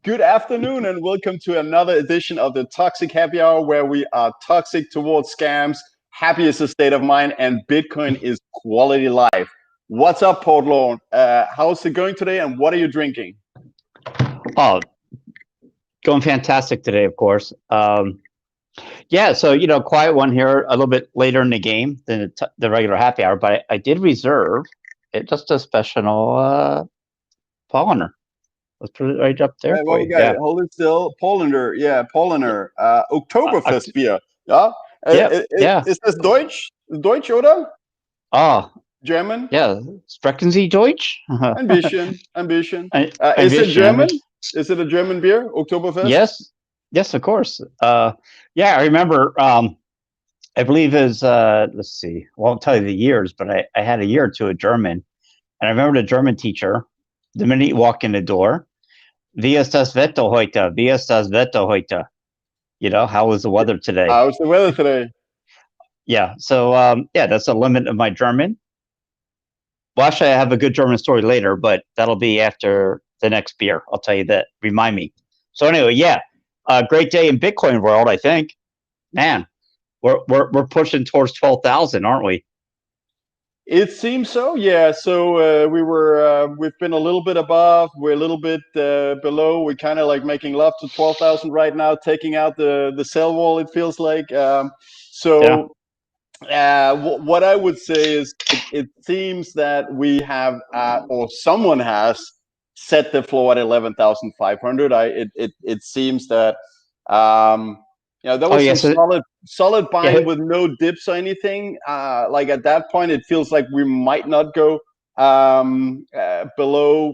Good afternoon, and welcome to another edition of the Toxic Happy Hour, where we are toxic towards scams. Happy is a state of mind, and Bitcoin is quality life. What's up, Publord? How's it going today, and what are you drinking? Oh, going fantastic today, of course. Yeah, so quiet one here, a little bit later in the game than the regular happy hour, but I did reserve it just a special Polliner. Let's put it right up there What for we you. got? Yeah, Hold it still. Polander, yeah, Polander. uh, Oktoberfest beer. Yeah, yeah, yeah. is this Deutsch? Deutsch, oder? Oh, German? yeah. Sprechen Sie Deutsch? Ambition. Ein Is it bisschen, ein German? bisschen. Is it a German beer? Oktoberfest? Yes, yes, of course. Yeah, I remember. I believe is let's see. I won't tell you the years, but I had a year or two of German. And I remember the German teacher, the minute you walk in the door, wie ist das Wetter heute? Wie ist das Wetter heute? How was the weather today? How's the weather today? Yeah. So, yeah, that's the limit of my German. Well, actually, I have a good German story later, but that'll be after the next beer. I'll tell you that. Remind me. So anyway, yeah, great day in Bitcoin world, I think. Man, we're pushing towards 12,000, aren't we? It seems so, yeah. So we've been a little bit above, we're a little bit below. We're kind of like making love to 12,000 right now, taking out the sell wall. It feels like. Yeah. So what I would say is, it seems that we have, or someone has set the floor at 11,500. It seems that. There Oh, was some yes. solid Yeah. buying with no dips or anything. Like at that point, it feels like we might not go below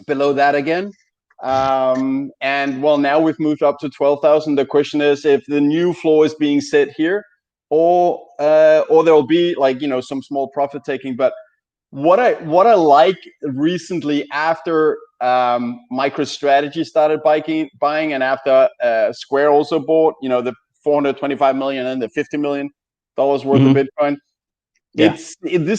that again. And well, now we've moved up to 12,000. The question is if the new floor is being set here, or there'll be like some small profit taking. But what I like recently, after MicroStrategy started buying, and after Square also bought, the 425 million and the $50 million worth of Bitcoin. Yeah. It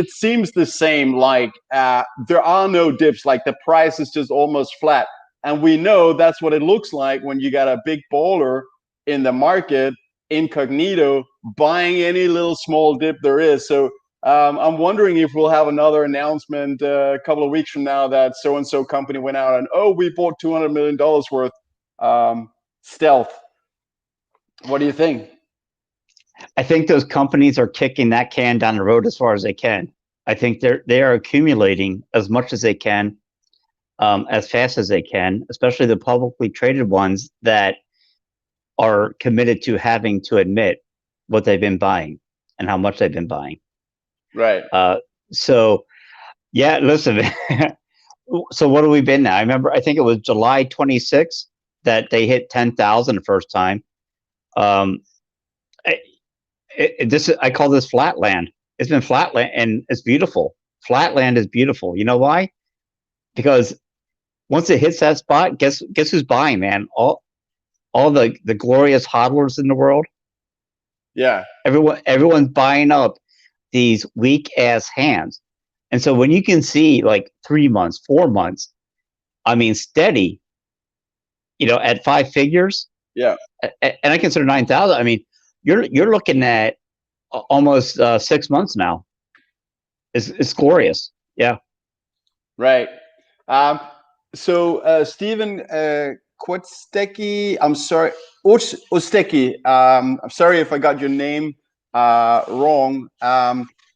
seems the same. Like there are no dips. Like the price is just almost flat, and we know that's what it looks like when you got a big baller in the market, incognito, buying any little small dip there is. So I'm wondering if we'll have another announcement a couple of weeks from now that so and so company went out and, oh, we bought $200 million worth stealth. What do you think? I think those companies are kicking that can down the road as far as they can. I think they are accumulating as much as they can, as fast as they can, especially the publicly traded ones that are committed to having to admit what they've been buying and how much they've been buying. Right. So, yeah, listen. So what have we been now? I think it was July 26th that they hit 10,000 the first time. I call this flatland. It's been flatland, and it's beautiful. Flatland is beautiful. You know why? Because once it hits that spot, guess who's buying, man? All the glorious hodlers in the world. Yeah. Everyone's buying up these weak ass hands. And so when you can see like 3 months, 4 months, I mean steady, at 5 figures. Yeah. And I consider 9,000. I mean, you're looking at almost 6 months now. It's glorious. Yeah. Right. So Stephen Kwotsteki, I'm sorry, Osteki, I'm sorry if I got your name wrong,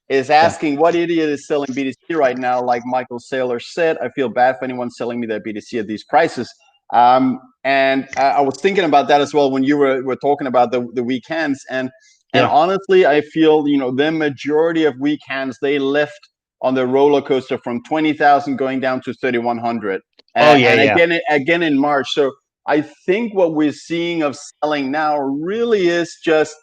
is asking, what idiot is selling BTC right now? Like Michael Saylor said, I feel bad for anyone selling me their BTC at these prices. And I was thinking about that as well when you were talking about the weekends. And honestly, I feel, the majority of weekends, they left on the roller coaster from 20,000 going down to 3,100. And again in March. So I think what we're seeing of selling now really is just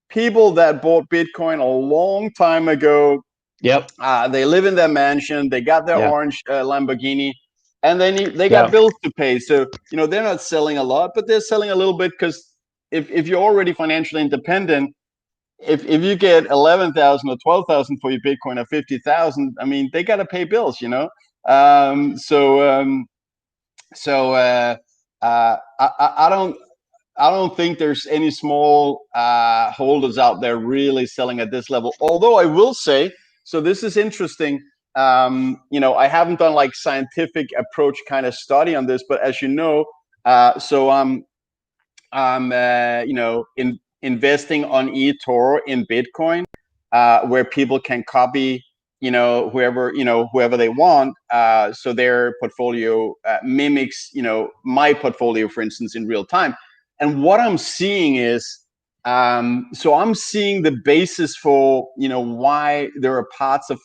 people that bought Bitcoin a long time ago. Yep. They live in their mansion. They got their orange Lamborghini, and they got bills to pay. So they're not selling a lot, but they're selling a little bit, because if you're already financially independent, if you get 11,000 or 12,000 for your Bitcoin, or 50,000, I mean, they got to pay bills, So I don't think there's any small holders out there really selling at this level. Although I will say, so this is interesting. I haven't done like scientific approach kind of study on this, but as you know, so I'm investing on eToro in Bitcoin, where people can copy whoever they want, so their portfolio mimics my portfolio, for instance, in real time. And what I'm seeing is, so I'm seeing the basis for why there are parts of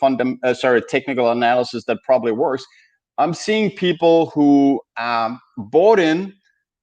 technical analysis that probably works. I'm seeing people who bought in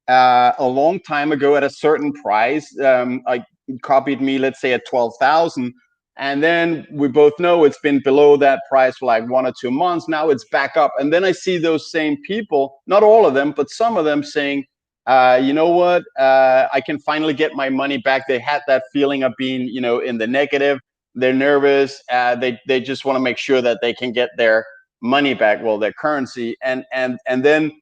a long time ago at a certain price. I copied me, let's say, at 12,000. And then we both know it's been below that price for like 1 or 2 months. Now it's back up. And then I see those same people, not all of them, but some of them saying, you know what, I can finally get my money back. They had that feeling of being, in the negative. They're nervous. They just want to make sure that they can get their money back, well, their currency. And then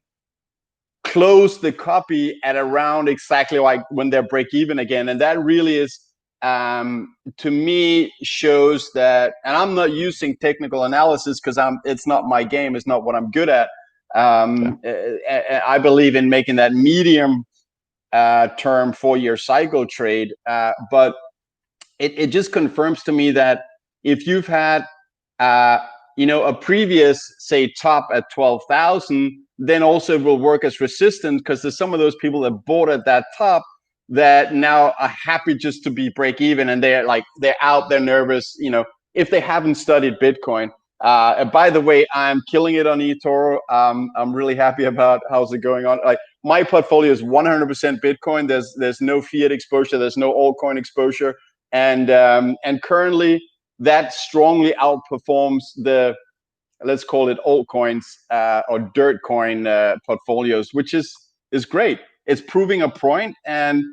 close the copy at around exactly like when they're break even again. And that really is, to me, shows that, and I'm not using technical analysis because it's not my game, it's not what I'm good at. I believe in making that medium term 4-year cycle trade, but it just confirms to me that if you've had a previous, say, top at 12,000, then also it will work as resistance, because there's some of those people that bought at that top that now are happy just to be break even, and they're out, they're nervous, if they haven't studied Bitcoin. By the way, I'm killing it on eToro. I'm really happy about how's it going on. Like, my portfolio is 100% Bitcoin. There's no fiat exposure. There's no altcoin exposure, and currently that strongly outperforms the, let's call it, altcoins or dirt coin portfolios, which is great. It's proving a point, and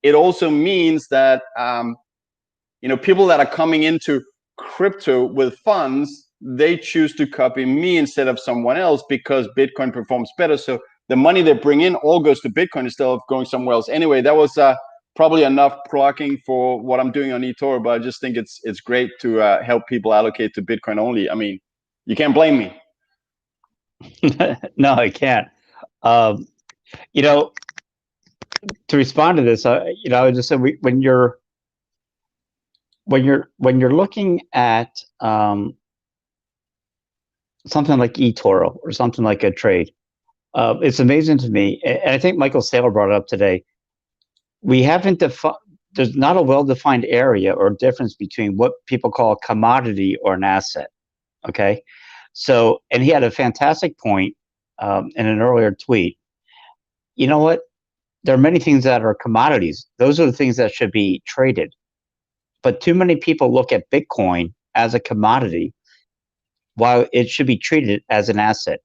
it also means that people that are coming into crypto with funds, they choose to copy me instead of someone else because Bitcoin performs better. So the money they bring in all goes to Bitcoin instead of going somewhere else. Anyway, that was probably enough plugging for what I'm doing on eToro, but I just think it's great to help people allocate to Bitcoin only. I mean, you can't blame me. No, I can't. To respond to this, I would just say when you're looking at something like eToro or something like a trade, it's amazing to me, and I think Michael Saylor brought it up today. We haven't defined. There's not a well-defined area or difference between what people call a commodity or an asset. Okay, so, and he had a fantastic point in an earlier tweet. You know what? There are many things that are commodities. Those are the things that should be traded. But too many people look at Bitcoin as a commodity while it should be treated as an asset.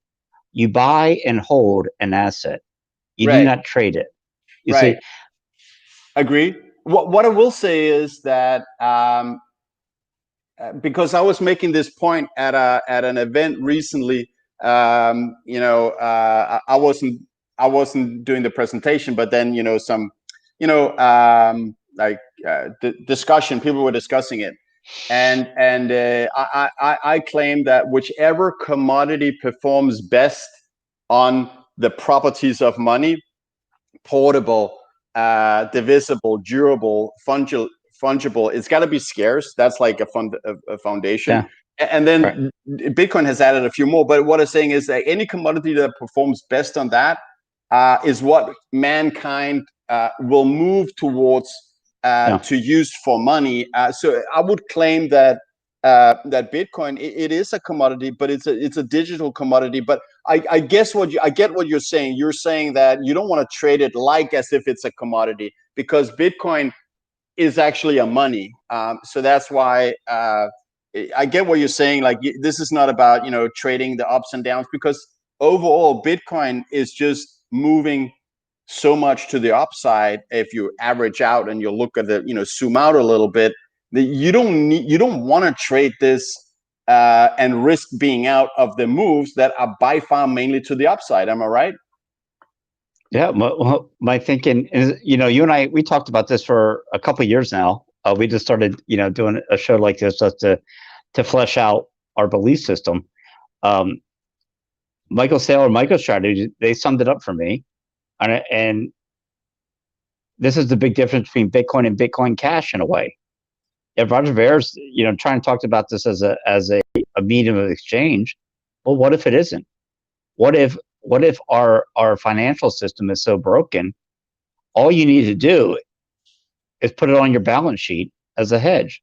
You buy and hold an asset. You do not trade it. You see? Agree. What I will say is that because I was making this point at an event recently, I wasn't doing the presentation, but then some discussion, people were discussing it, and I claim that whichever commodity performs best on the properties of money, portable, divisible, durable, fungible, it's got to be scarce. That's like a foundation. Yeah. And then Bitcoin has added a few more. But what I'm saying is that any commodity that performs best on that is what mankind will move towards to use for money. So I would claim that that Bitcoin, it is a commodity, but it's a digital commodity. But I guess I get what you're saying. You're saying that you don't want to trade it like as if it's a commodity, because Bitcoin is actually a money. So that's why I get what you're saying. Like, this is not about trading the ups and downs, because overall Bitcoin is just moving so much to the upside. If you average out and you look at the zoom out a little bit, you don't want to trade this and risk being out of the moves that are by far mainly to the upside. Am I right? Yeah, my thinking is, you and I, we talked about this for a couple of years now. We just started, doing a show like this just to flesh out our belief system. Um, Michael Saylor, MicroStrategy, they summed it up for me, and this is the big difference between Bitcoin and Bitcoin Cash in a way. If Roger Ver's, trying to talk about this as a medium of exchange, well, what if it isn't? What if our financial system is so broken? All you need to do is put it on your balance sheet as a hedge.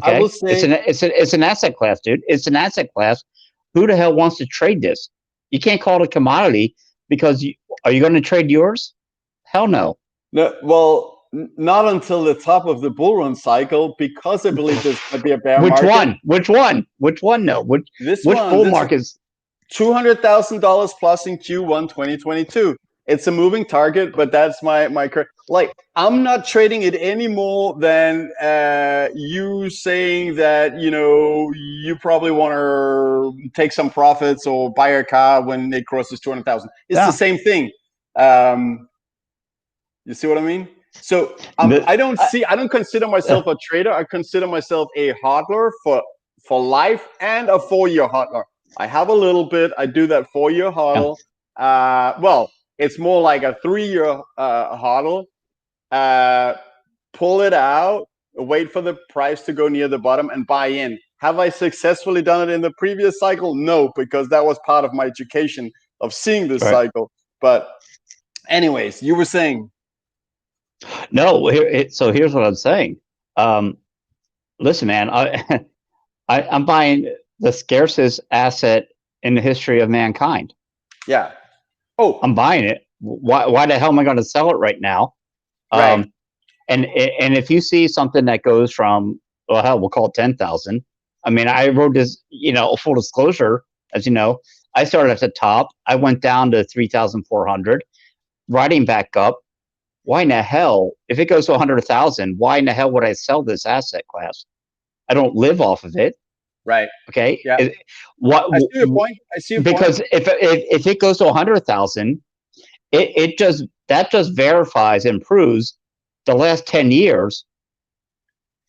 I will Okay, say, it's an asset class, dude. It's an asset class. Who the hell wants to trade this? You can't call it a commodity because are you going to trade yours? Hell no. no, well, not until the top of the bull run cycle, because I believe there's going to be a bear Which market. one? Which one? Which one? No. This Which one, bull this markets? $200,000 plus in Q1 2022. It's a moving target, but that's my like. I'm not trading it any more than you saying that you probably want to take some profits or buy a car when it crosses 200,000. It's the Yeah. same thing. You see what I mean? So The, I don't consider myself a trader. I consider myself a hodler for life and a 4-year hodler. I have a little bit. I do that 4-year yeah. hodl. Well, it's more like a 3-year hodl. Uh, pull it out, wait for the price to go near the bottom, and buy in. Have I successfully done it in the previous cycle? No, because that was part of my education of seeing this Right. cycle. But anyways, you were saying. No. So here's what I'm saying. Listen, man. I'm buying the scarcest asset in the history of mankind. Yeah. Oh, I'm buying it. Why the hell am I going to sell it right now? right. Um, and if you see something that goes from, well, hell, we'll call it 10,000. I mean, I wrote this, full disclosure, as you know, I started at the top. I went down to 3,400, riding back up. Why in the hell, if it goes to 100,000, why in the hell would I sell this asset class? I don't live off of it. Right. Okay. Yeah. What? I see your point. I see your point. Because if it goes to 100,000, it just verifies and proves the last 10 years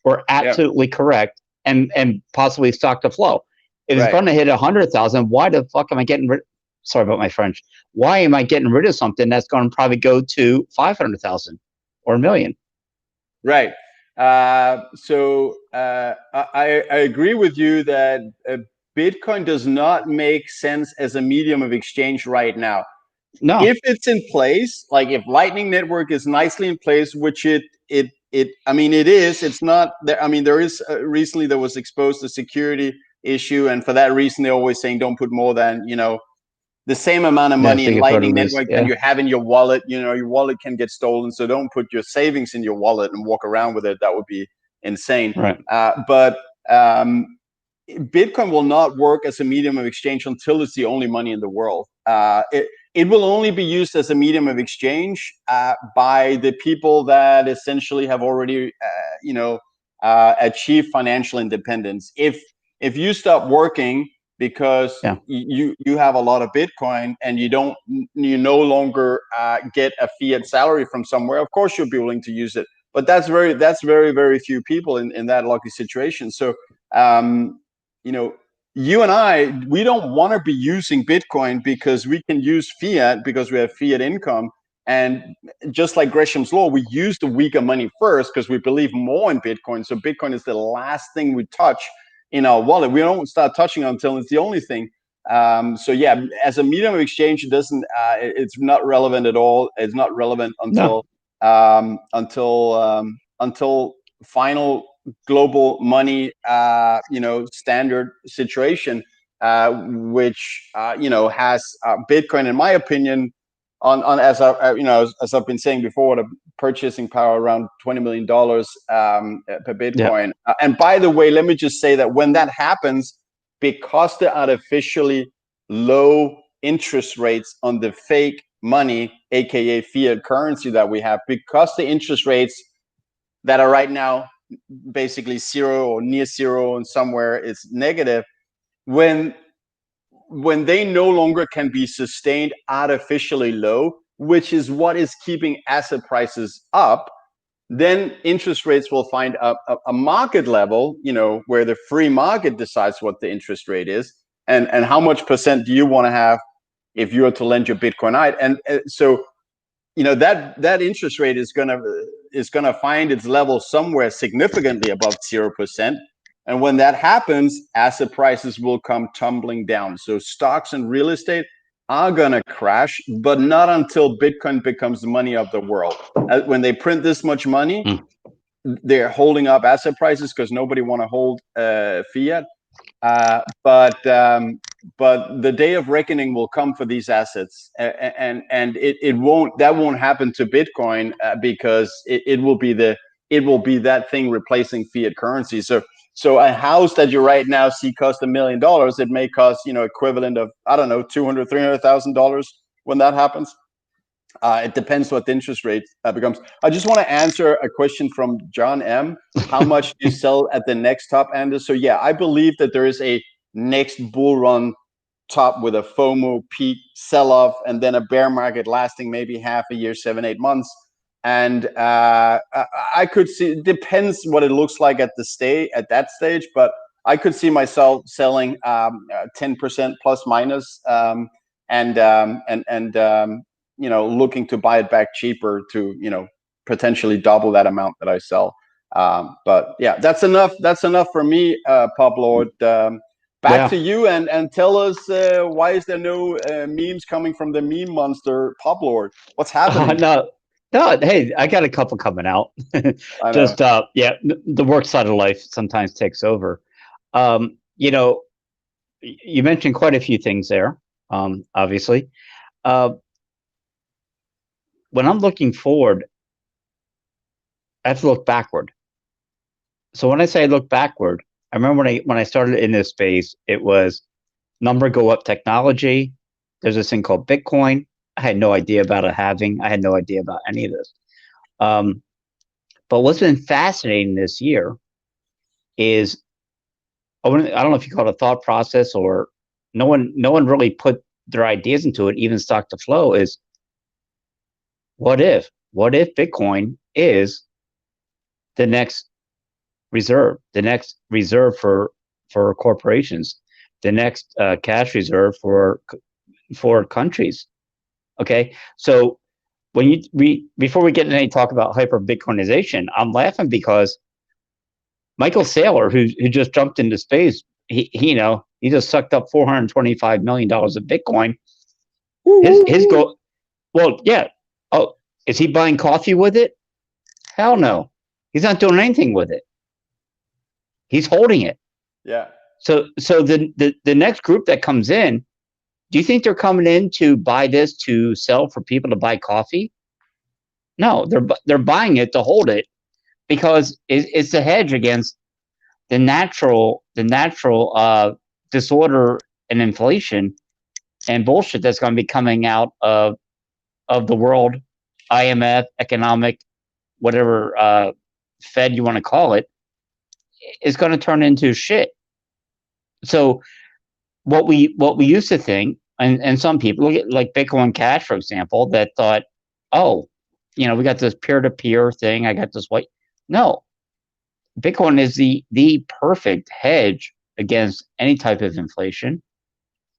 were Yeah. absolutely correct and possibly stock to flow. If it's Right. going to hit 100,000, why the fuck am I getting rid? Sorry about my French. Why am I getting rid of something that's going to probably go to 500,000 or a million? Right. I agree with you that Bitcoin does not make sense as a medium of exchange right now. No. If it's in place, like if Lightning Network is nicely in place, which I mean, it is. It's not there. I mean, there is recently there was exposed a security issue, and for that reason, they're always saying don't put more than the same amount of Yeah, money so in you throw it Lightning loose. Network than Yeah. you have in your wallet. Your wallet can get stolen, so don't put your savings in your wallet and walk around with it. That would be insane. Right. But Bitcoin will not work as a medium of exchange until it's the only money in the world. It will only be used as a medium of exchange by the people that essentially have already, achieved financial independence. If you stop working because Yeah. you have a lot of Bitcoin and you no longer get a fiat salary from somewhere, of course you'll be willing to use it. But that's very few people in that lucky situation. So you and I, we don't want to be using Bitcoin because we can use fiat because we have fiat income. And just like Gresham's law, we use the weaker money first because we believe more in Bitcoin. So Bitcoin is the last thing we touch in our wallet. We don't start touching it until it's the only thing. So yeah, as a medium of exchange, it doesn't. It's not relevant at all. It's not relevant No. until final global money, standard situation, which has Bitcoin, in my opinion, on as as I've been saying before, the purchasing power around $20 million per Yeah. Bitcoin. And by the way, let me just say that when that happens, because the artificially low interest rates on the fake money, aka fiat currency that we have, because the interest rates that are right now basically zero or near zero, and somewhere it's negative. When when they no longer can be sustained artificially low, which is what is keeping asset prices up, then interest rates will find a market level, where the free market decides what the interest rate is, and how much percent do you want to have if you were to lend your Bitcoin out. And so, that interest rate is gonna find its level somewhere significantly above 0%. And when that happens, asset prices will come tumbling down. So stocks and real estate are gonna crash, but not until Bitcoin becomes the money of the world. When they print this much money, they're holding up asset prices because nobody want to hold fiat. But the day of reckoning will come for these assets, and that won't happen to Bitcoin, because it will be that thing replacing fiat currency. So a house that you right now see cost $1 million, it may cost equivalent of, I don't know, $200,000-$300,000 when that happens. It depends what the interest rate becomes. I just want to answer a question from John M. How much do you sell at the next top, Anders? So yeah, I believe that there is a next bull run top with a FOMO peak sell-off, and then a bear market lasting maybe half a year, 7-8 months. And I could see, it depends what it looks like at that stage, but I could see myself selling 10% plus minus, and looking to buy it back cheaper to, potentially double that amount that I sell. But yeah, that's enough for me, Publord. Back to you, and tell us, why is there no memes coming from the meme monster, Publord? What's happening? No, hey, I got a couple coming out. Just the work side of life sometimes takes over. You mentioned quite a few things there, obviously. When I'm looking forward, I have to look backward. So when I say look backward, I remember when I started in this space, it was number go up technology. There's this thing called Bitcoin. I had no idea about a halving. I had no idea about any of this. But what's been fascinating this year is, I don't know if you call it a thought process, or no one really put their ideas into it, even Stock to Flow, is what if Bitcoin is the next reserve for corporations, the next cash reserve for countries. Okay, so before we get into any talk about hyper Bitcoinization, I'm laughing because Michael Saylor, who just jumped into space, he just sucked up $425 million of Bitcoin. His goal, well, yeah. Oh, is he buying coffee with it? Hell no. He's not doing anything with it. He's holding it. Yeah. So the next group that comes in, do you think they're coming in to buy this to sell for people to buy coffee? No, they're buying it to hold it, because it's a hedge against the natural disorder and inflation and bullshit that's going to be coming out of the world, IMF, economic, whatever Fed you want to call it, is going to turn into shit. So what we used to think, and some people, look at like Bitcoin Cash, for example, that thought, oh, we got this peer-to-peer thing, I got this white. No, Bitcoin is the perfect hedge against any type of inflation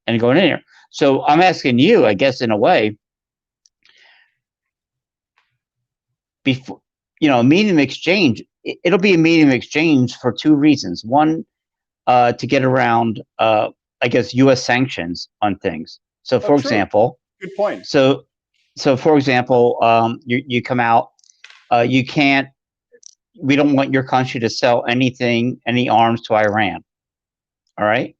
and going in here. So I'm asking you, I guess, in a way, before, a medium exchange, it'll be a medium exchange for two reasons. One, to get around, I guess, U.S. sanctions on things. So, for example, good point. So for example, you come out, you can't. We don't want your country to sell any arms to Iran. All right.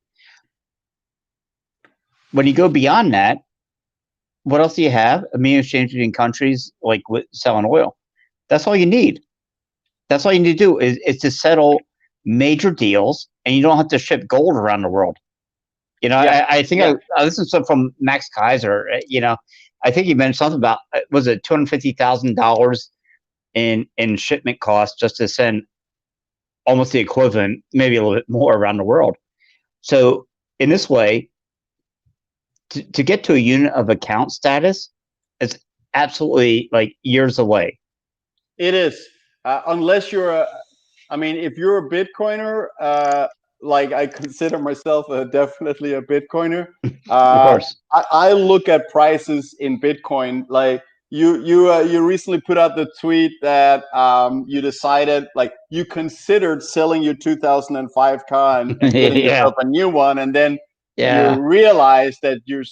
When you go beyond that, what else do you have? A medium exchange between countries, like with selling oil. That's all you need. That's all you need to do is to settle major deals, and you don't have to ship gold around the world. I think I listened to something from Max Kaiser. I think he mentioned something about, was it $250,000 in shipment costs just to send almost the equivalent, maybe a little bit more, around the world. So in this way, to get to a unit of account status, it's absolutely like years away. It is, unless you're a. I mean, if you're a Bitcoiner, like I consider myself definitely a Bitcoiner. Of course. I look at prices in Bitcoin. Like you recently put out the tweet that you decided, like you considered selling your 2005 car and getting Yeah. yourself a new one, and then you Yeah. realize that you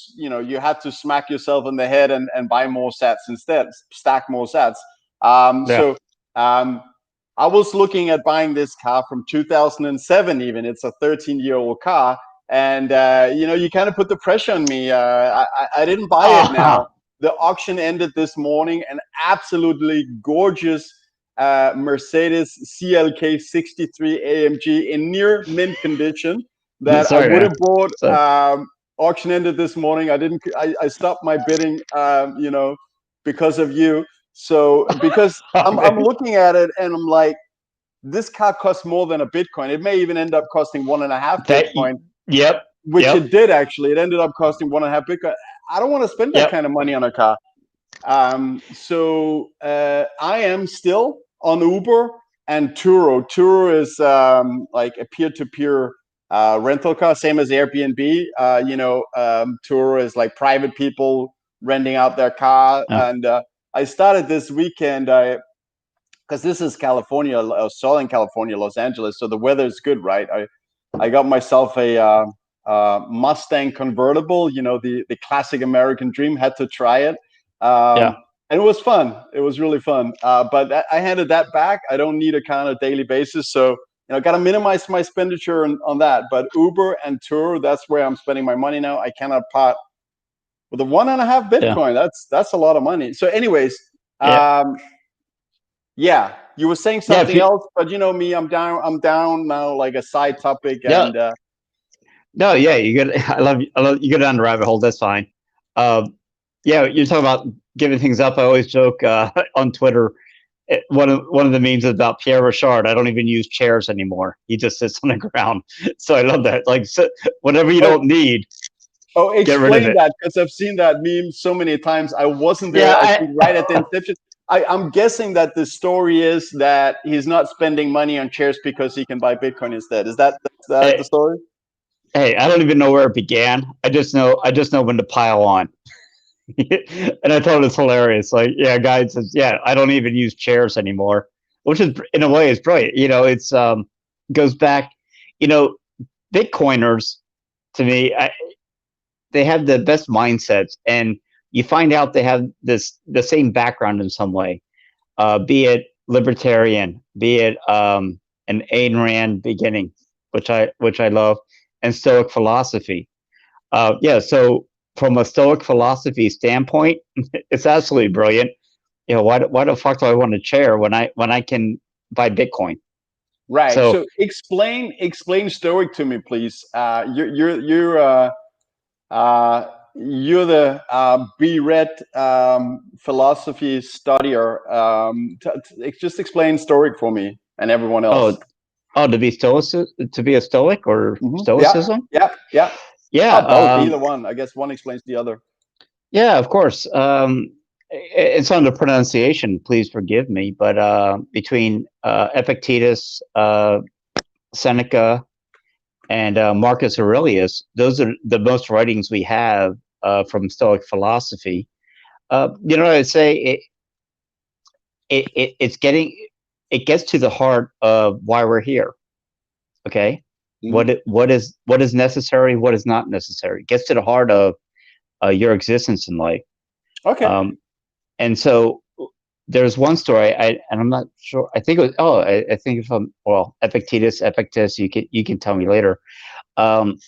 had to smack yourself in the head and buy more sats instead, stack more sats. Yeah. So I was looking at buying this car from 2007. Even it's a 13-year-old car, and you kind of put the pressure on me. I didn't buy it now. The auction ended this morning. An absolutely gorgeous Mercedes CLK 63 AMG in near mint condition that I Sorry, would man. have bought. So, Auction ended this morning. I didn't. I stopped my bidding. Because of you. So because I'm looking at it and I'm like, this car costs more than a Bitcoin. It may even end up costing 1.5 that. Bitcoin, Yep. which Yep. it did actually. It ended up costing 1.5 Bitcoin. I don't want to spend that Yep. kind of money on a car. So I am still on Uber and Turo. Turo is like a peer-to-peer rental car, same as Airbnb. Turo is like private people renting out their car. And I started this weekend because this is California, Southern California, Los Angeles, so the weather is good, right? I got myself a Mustang convertible, the classic American dream. Had to try it, Yeah. and it was fun. It was really fun. But I handed that back. I don't need a car on a daily basis, so got to minimize my expenditure on that. But Uber and Tour, that's where I'm spending my money now. I cannot part with a 1.5 Yeah. Bitcoin. That's a lot of money. So, anyways. Yeah. Yeah, you were saying Yeah. If something you, else, but you know me, I'm down now, like a side topic, yeah. and No. Yeah. You get. I love. You get down the rabbit hole. That's fine. Yeah. You're talking about giving things up. I always joke on Twitter. One of the memes is about Pierre Richard. I don't even use chairs anymore. He just sits on the ground. So I love that. Like whatever you don't need, get rid of explain it. that because I've seen that meme so many times. I wasn't there, Yeah. I think, right at the inception. I'm guessing that the story is that he's not spending money on chairs because he can buy Bitcoin instead. Is that the story? Hey, I don't even know where it began. I just know when to pile on. And I thought it was hilarious. Like, yeah, guy says, yeah, I don't even use chairs anymore, which is in a way is brilliant. It's goes back. You know, Bitcoiners to me, they have the best mindsets, and you find out they have the same background in some way, be it libertarian, be it an Ayn Rand beginning, which I love, and Stoic philosophy. Yeah, so from a Stoic philosophy standpoint, it's absolutely brilliant. Why the fuck do I want a chair when I can buy Bitcoin? Right. So So explain Stoic to me, please. You're the B-Red philosophy studier. Just explain Stoic for me and everyone else. oh to be a Stoic or Yeah, Stoicism? yeah, yeah. Yeah, Oh, both, either one. I guess one explains the other. yeah, of course. It's on the pronunciation. Please forgive me, but between Epictetus, Seneca, and Marcus Aurelius, those are the most writings we have from Stoic philosophy. You know what I'd say? It gets to the heart of why we're here. Okay, Mhm. what is necessary, what is not necessary. It gets to the heart of your existence in life. Okay. Um, and so there's one story, and I'm not sure. I think it was. Oh, I think if I'm well, Epictetus. You can tell me later. Um,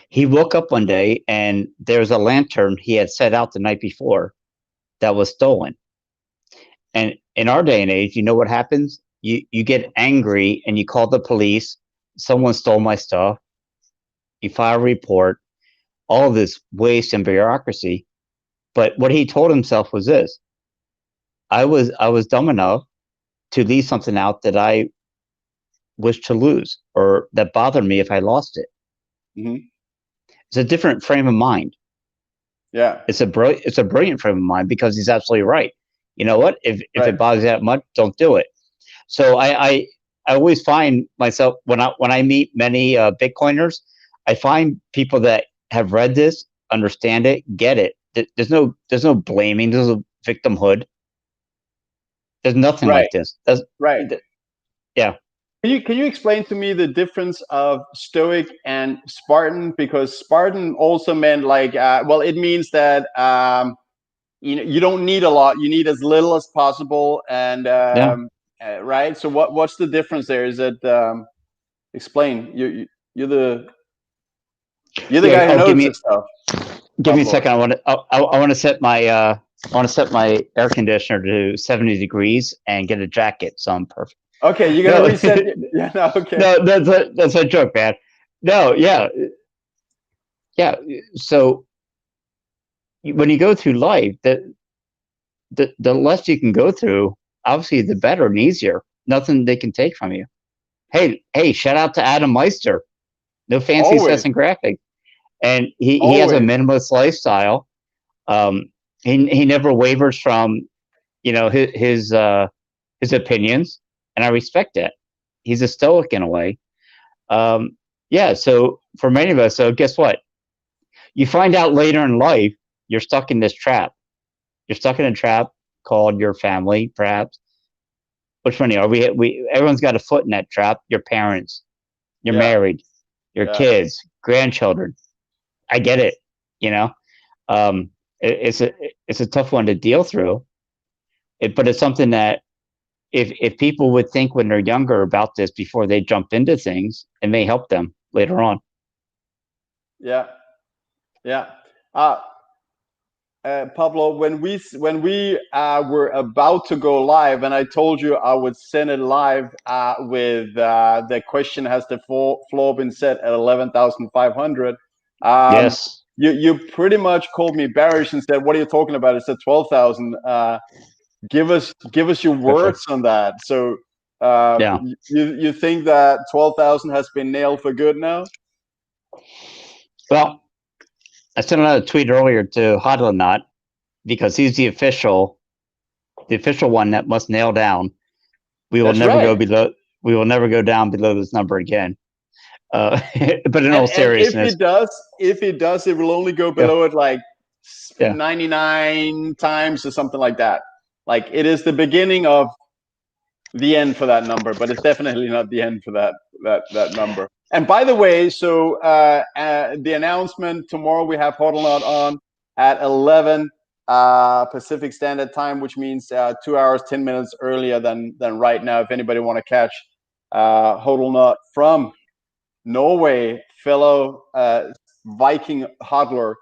he woke up one day and there's a lantern he had set out the night before that was stolen. And in our day and age, you know what happens? You get angry and you call the police. Someone stole my stuff. You file a report. All this waste and bureaucracy. But what he told himself was this: I was dumb enough to leave something out that I wish to lose or that bothered me if I lost it. Mhm. It's a different frame of mind. Yeah. It's a brilliant frame of mind, because he's absolutely right. You know what? If Right. it bothers you that much, don't do it. So I always find myself, when I meet many Bitcoiners, I find people that have read this, understand it, get it. There's no blaming. There's no victimhood. There's nothing Right. like this. Right. Yeah. Can you explain to me the difference of Stoic and Spartan? Because Spartan also meant like, well, it means that you don't need a lot. You need as little as possible, and Yeah. right. So what's the difference there? Is it explain? You're the Yeah. guy who Oh, knows this stuff, give me a Publord. second. I want to set my air conditioner to 70 degrees and get a jacket, so I'm perfect. Okay, you're gonna No, reset. Yeah, no, okay. no, that's a joke, man. No, yeah, yeah. So when you go through life, the less you can go through, obviously, the better and easier. Nothing they can take from you. Hey, shout out to Adam Meister. No fancy Always, sets and graphics, and he has a always. minimalist lifestyle. Um, he never wavers from, his opinions, and I respect that. He's a stoic in a way. Yeah. So for many of us, so guess what? You find out later in life you're stuck in this trap. You're stuck in a trap called your family, perhaps. Which one are we? Everyone's got a foot in that trap. Your parents, you're Yeah, married, your yeah, kids, grandchildren. I get it. You know, um, it's a tough one to deal through. But it's something that, if people would think when they're younger about this before they jump into things, it may help them later on. yeah, yeah. Uh, Pablo, when we were about to go live, and I told you I would send it live with the question, has the floor been set at 11,500? Yes. You pretty much called me bearish and said, "What are you talking about? It's at 12,000." Give us your Perfect. words on that. So Yeah. you think that 12,000 has been nailed for good now? Well, I sent another tweet earlier to hodl not, because he's the official one that must nail down. We will That's never go right. below. We will never go down below this number again. Uh, but in all And seriousness, if it does, it will only go yeah, below it like yeah, 99 times or something like that. Like it is the beginning of the end for that number, but it's definitely not the end for that number. And by the way, so the announcement tomorrow, we have HODL on at 11 Pacific Standard Time, which means 2 hours 10 minutes earlier than right now. If anybody want to catch HODL from Norway, fellow Viking hodler.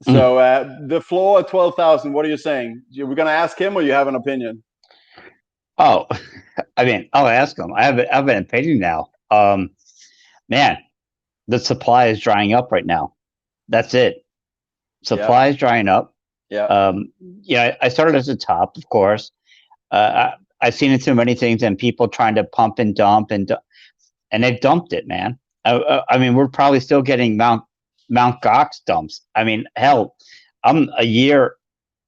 So the floor at 12,000. What are you saying? We're going to ask him, or you have an opinion? Oh, I mean, I'll ask him. I have an opinion now. Man, the supply is drying up right now. That's it. Yeah, Supply is drying up. yeah, Yeah, I started at the top, of course. I've seen it too many things, and people trying to pump and dump, and they've dumped it, man. I mean, we're probably still getting Mount Gox dumps. I mean, hell, I'm a year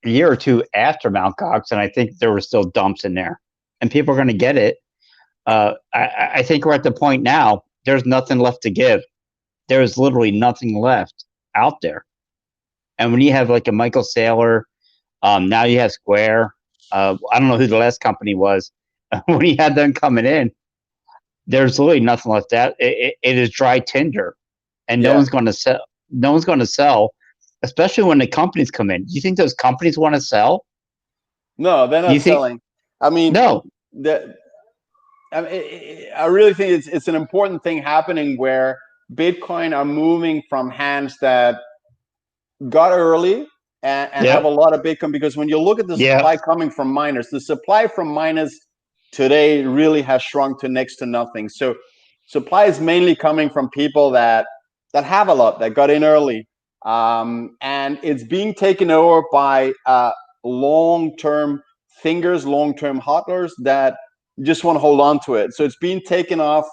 or two after Mount Gox, and I think there were still dumps in there, and people are going to get it. I think we're at the point now. There's nothing left to give. There is literally nothing left out there. And when you have like a Michael Saylor, now you have Square. I don't know who the last company was. When you had them coming in, there's literally nothing left out. It is dry tinder, and no yeah. one's going to sell. No one's going to sell, especially when the companies come in. Do you think those companies want to sell? No, they're Do you not think? selling. I mean, No. the, I really think it's an important thing happening where Bitcoin are moving from hands that got early and have a Yep. lot of Bitcoin, because when you look at the Yeah. supply coming from miners, the supply from miners today really has shrunk to next to nothing. So supply is mainly coming from people that have a lot, that got in early, and it's being taken over by long-term thinkers, long-term hodlers that just want to hold on to it. So it's being taken off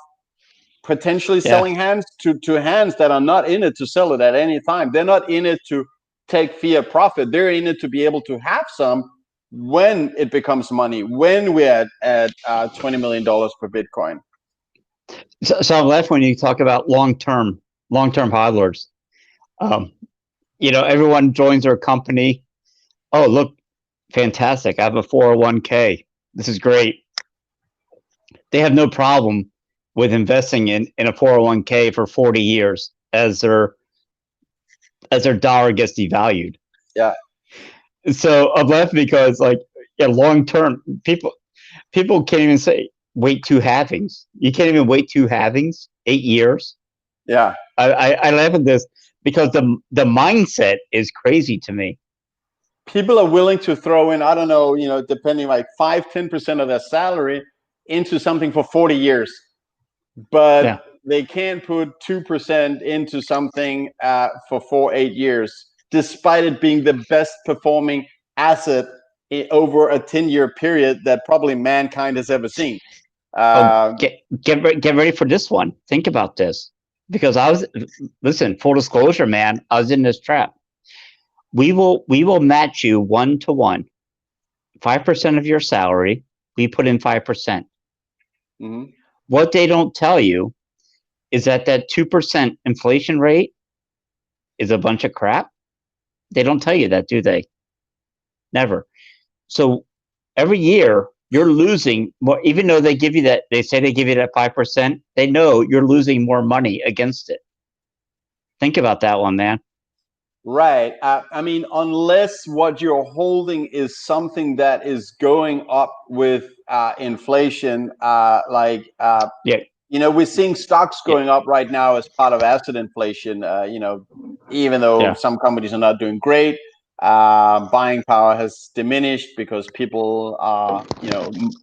potentially Yeah. selling hands to hands that are not in it to sell it at any time. They're not in it to take fiat profit. They're in it to be able to have some when it becomes money, when we're at $20 million per Bitcoin. So I'm left when you talk about long-term hodlers. Everyone joins their company. Oh, look, fantastic. I have a 401k. This is great. They have no problem with investing in a 401k for 40 years as their dollar gets devalued. Yeah. So I'm left because long term people can't even say wait two halvings. You can't even wait two halvings, 8 years. Yeah. I laugh at this because the mindset is crazy to me. People are willing to throw in, I don't know, depending like 5-10% of their salary into something for 40 years, but they can't put 2% into something for 8 years, despite it being the best performing asset over a 10-year period that probably mankind has ever seen. Get ready for this one. Think about this, because listen, full disclosure, man, I was in this trap. We will match you 1-to-1, 5% of your salary. We put in 5%. Mm-hmm. What they don't tell you is that 2% inflation rate is a bunch of crap. They don't tell you that, do they? Never. So every year you're losing more, even though they give you that. They say they give you that 5%. They know you're losing more money against it. Think about that one, man. Right. I mean, unless what you're holding is something that is going up with inflation, we're seeing stocks going up right now as part of asset inflation. Even though some companies are not doing great, buying power has diminished because people are,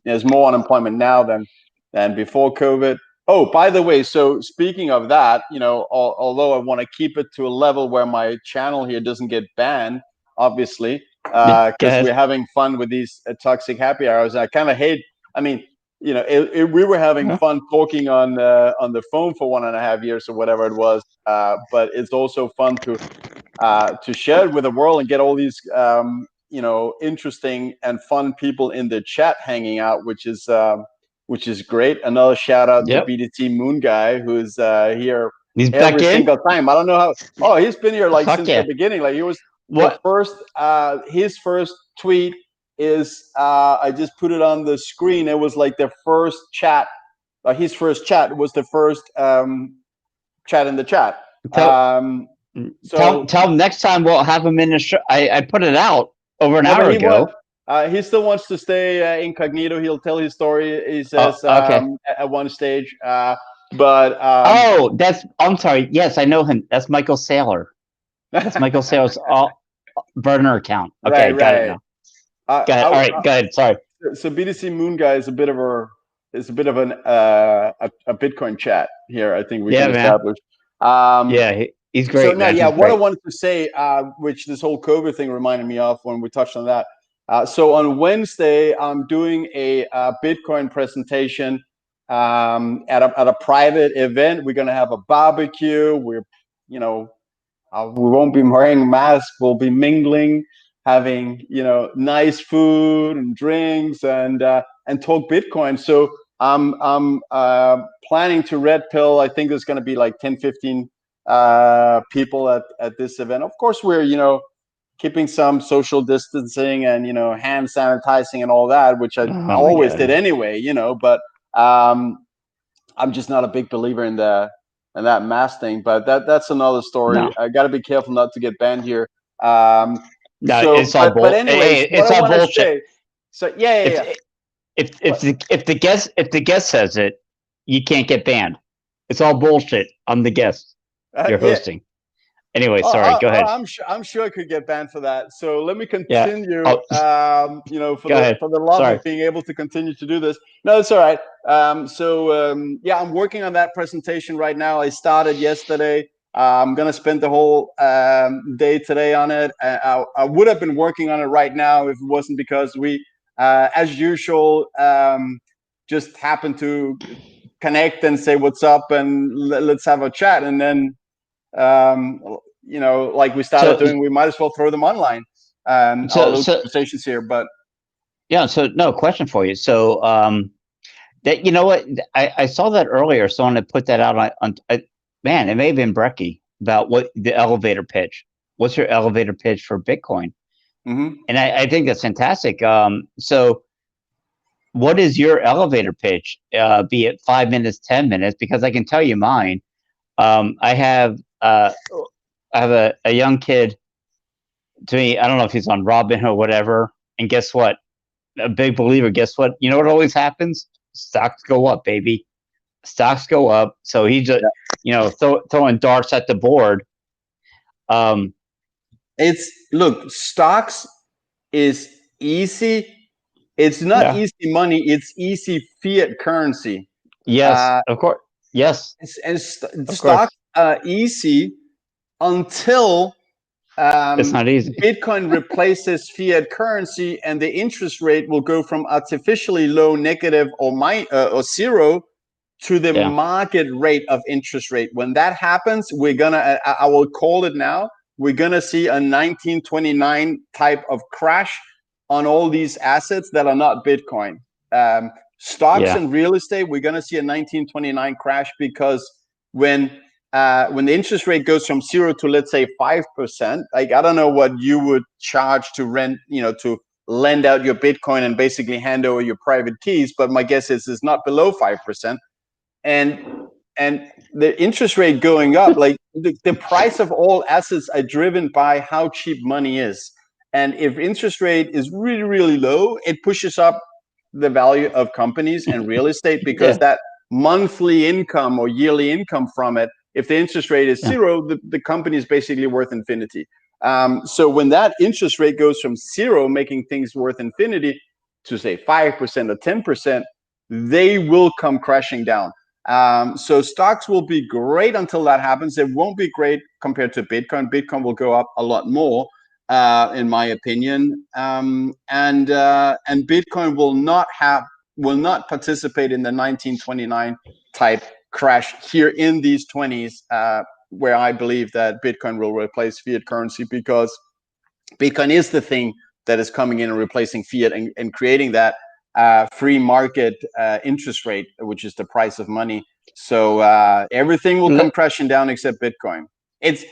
there's more unemployment now than before COVID. Oh, by the way, so speaking of that, although I want to keep it to a level where my channel here doesn't get banned, obviously, because we're having fun with these toxic happy hours. I kind of hate. I mean, we were having fun talking on the phone for 1.5 years or whatever it was, but it's also fun to share it with the world and get all these interesting and fun people in the chat hanging out, which is great. Another shout out to BDT Moon Guy, who's here every single time. I don't know how. Oh, he's been here since the beginning. He was the first. His first tweet is I just put it on the screen. It was the first chat. His first chat was the first chat in the chat. Tell him next time we'll have him in the show. I put it out over an hour ago. He still wants to stay incognito. He'll tell his story. He says at one stage, but I'm sorry. Yes, I know him. That's Michael Saylor. That's Michael Saylor's burner account. Okay, got it now. Got it. All right, go ahead. Sorry. So BTC Moon Guy is a bit of an a Bitcoin chat here. I think we can establish. He's great. So what I wanted to say, which this whole COVID thing reminded me of when we touched on that. So on Wednesday, I'm doing a Bitcoin presentation at a private event. We're gonna have a barbecue. We won't be wearing masks. We'll be mingling, having nice food and drinks and talk Bitcoin. So I'm planning to red pill. I think there's going to be 10-15 people at this event. Of course, we're keeping some social distancing and hand sanitizing and all that, which I always did anyway. But I'm just not a big believer in that mask thing. But that's another story. No. I got to be careful not to get banned here. No, it's all bullshit. But anyways, it's all bullshit. So If the guest says it, you can't get banned. It's all bullshit. I'm the guest. You're hosting. Anyway, sorry. Go ahead. I'm sure I could get banned for that. So let me continue. For the love of being able to continue to do this. No, it's all right. I'm working on that presentation right now. I started yesterday. I'm gonna spend the whole day today on it. I would have been working on it right now if it wasn't because we, as usual, just happened to connect and say what's up and let's have a chat. And then, like we started doing, we might as well throw them online. Our little conversations here, but yeah. So no question for you. So that, you know what, I saw that earlier. Someone had put that out on man, it may have been Brecky, about what the elevator pitch. What's your elevator pitch for Bitcoin? Mm-hmm. And I think that's fantastic. So what is your elevator pitch? Be it 5 minutes, 10 minutes, because I can tell you mine. I have a young kid to me. I don't know if he's on Robin or whatever. And guess what? A big believer. Guess what? You know what always happens? Stocks go up, baby. Stocks go up. So he just, throwing darts at the board. Look, stocks is easy. It's not easy money. It's easy fiat currency. Yes, of course. Yes. And stocks are easy until it's not easy. Bitcoin replaces fiat currency, and the interest rate will go from artificially low, negative, or zero to the market rate of interest rate. When that happens, I will call it now, we're gonna see a 1929 type of crash on all these assets that are not Bitcoin. Stocks and real estate, we're gonna see a 1929 crash, because when the interest rate goes from 0 to, let's say, 5%, like, I don't know what you would charge to rent, to lend out your Bitcoin and basically hand over your private keys, but my guess is it's not below 5%. And the interest rate going up, like the price of all assets are driven by how cheap money is. And if interest rate is really, really low, it pushes up the value of companies and real estate, because that monthly income or yearly income from it, if the interest rate is zero, the company is basically worth infinity. So when that interest rate goes from zero, making things worth infinity, to say 5% or 10%, they will come crashing down. So stocks will be great until that happens. It won't be great compared to Bitcoin. Bitcoin will go up a lot more, in my opinion. And Bitcoin will not participate in the 1929 type crash here in these 20s, where I believe that Bitcoin will replace fiat currency, because Bitcoin is the thing that is coming in and replacing fiat and creating that free market interest rate, which is the price of money. So everything will come crashing down except Bitcoin. It's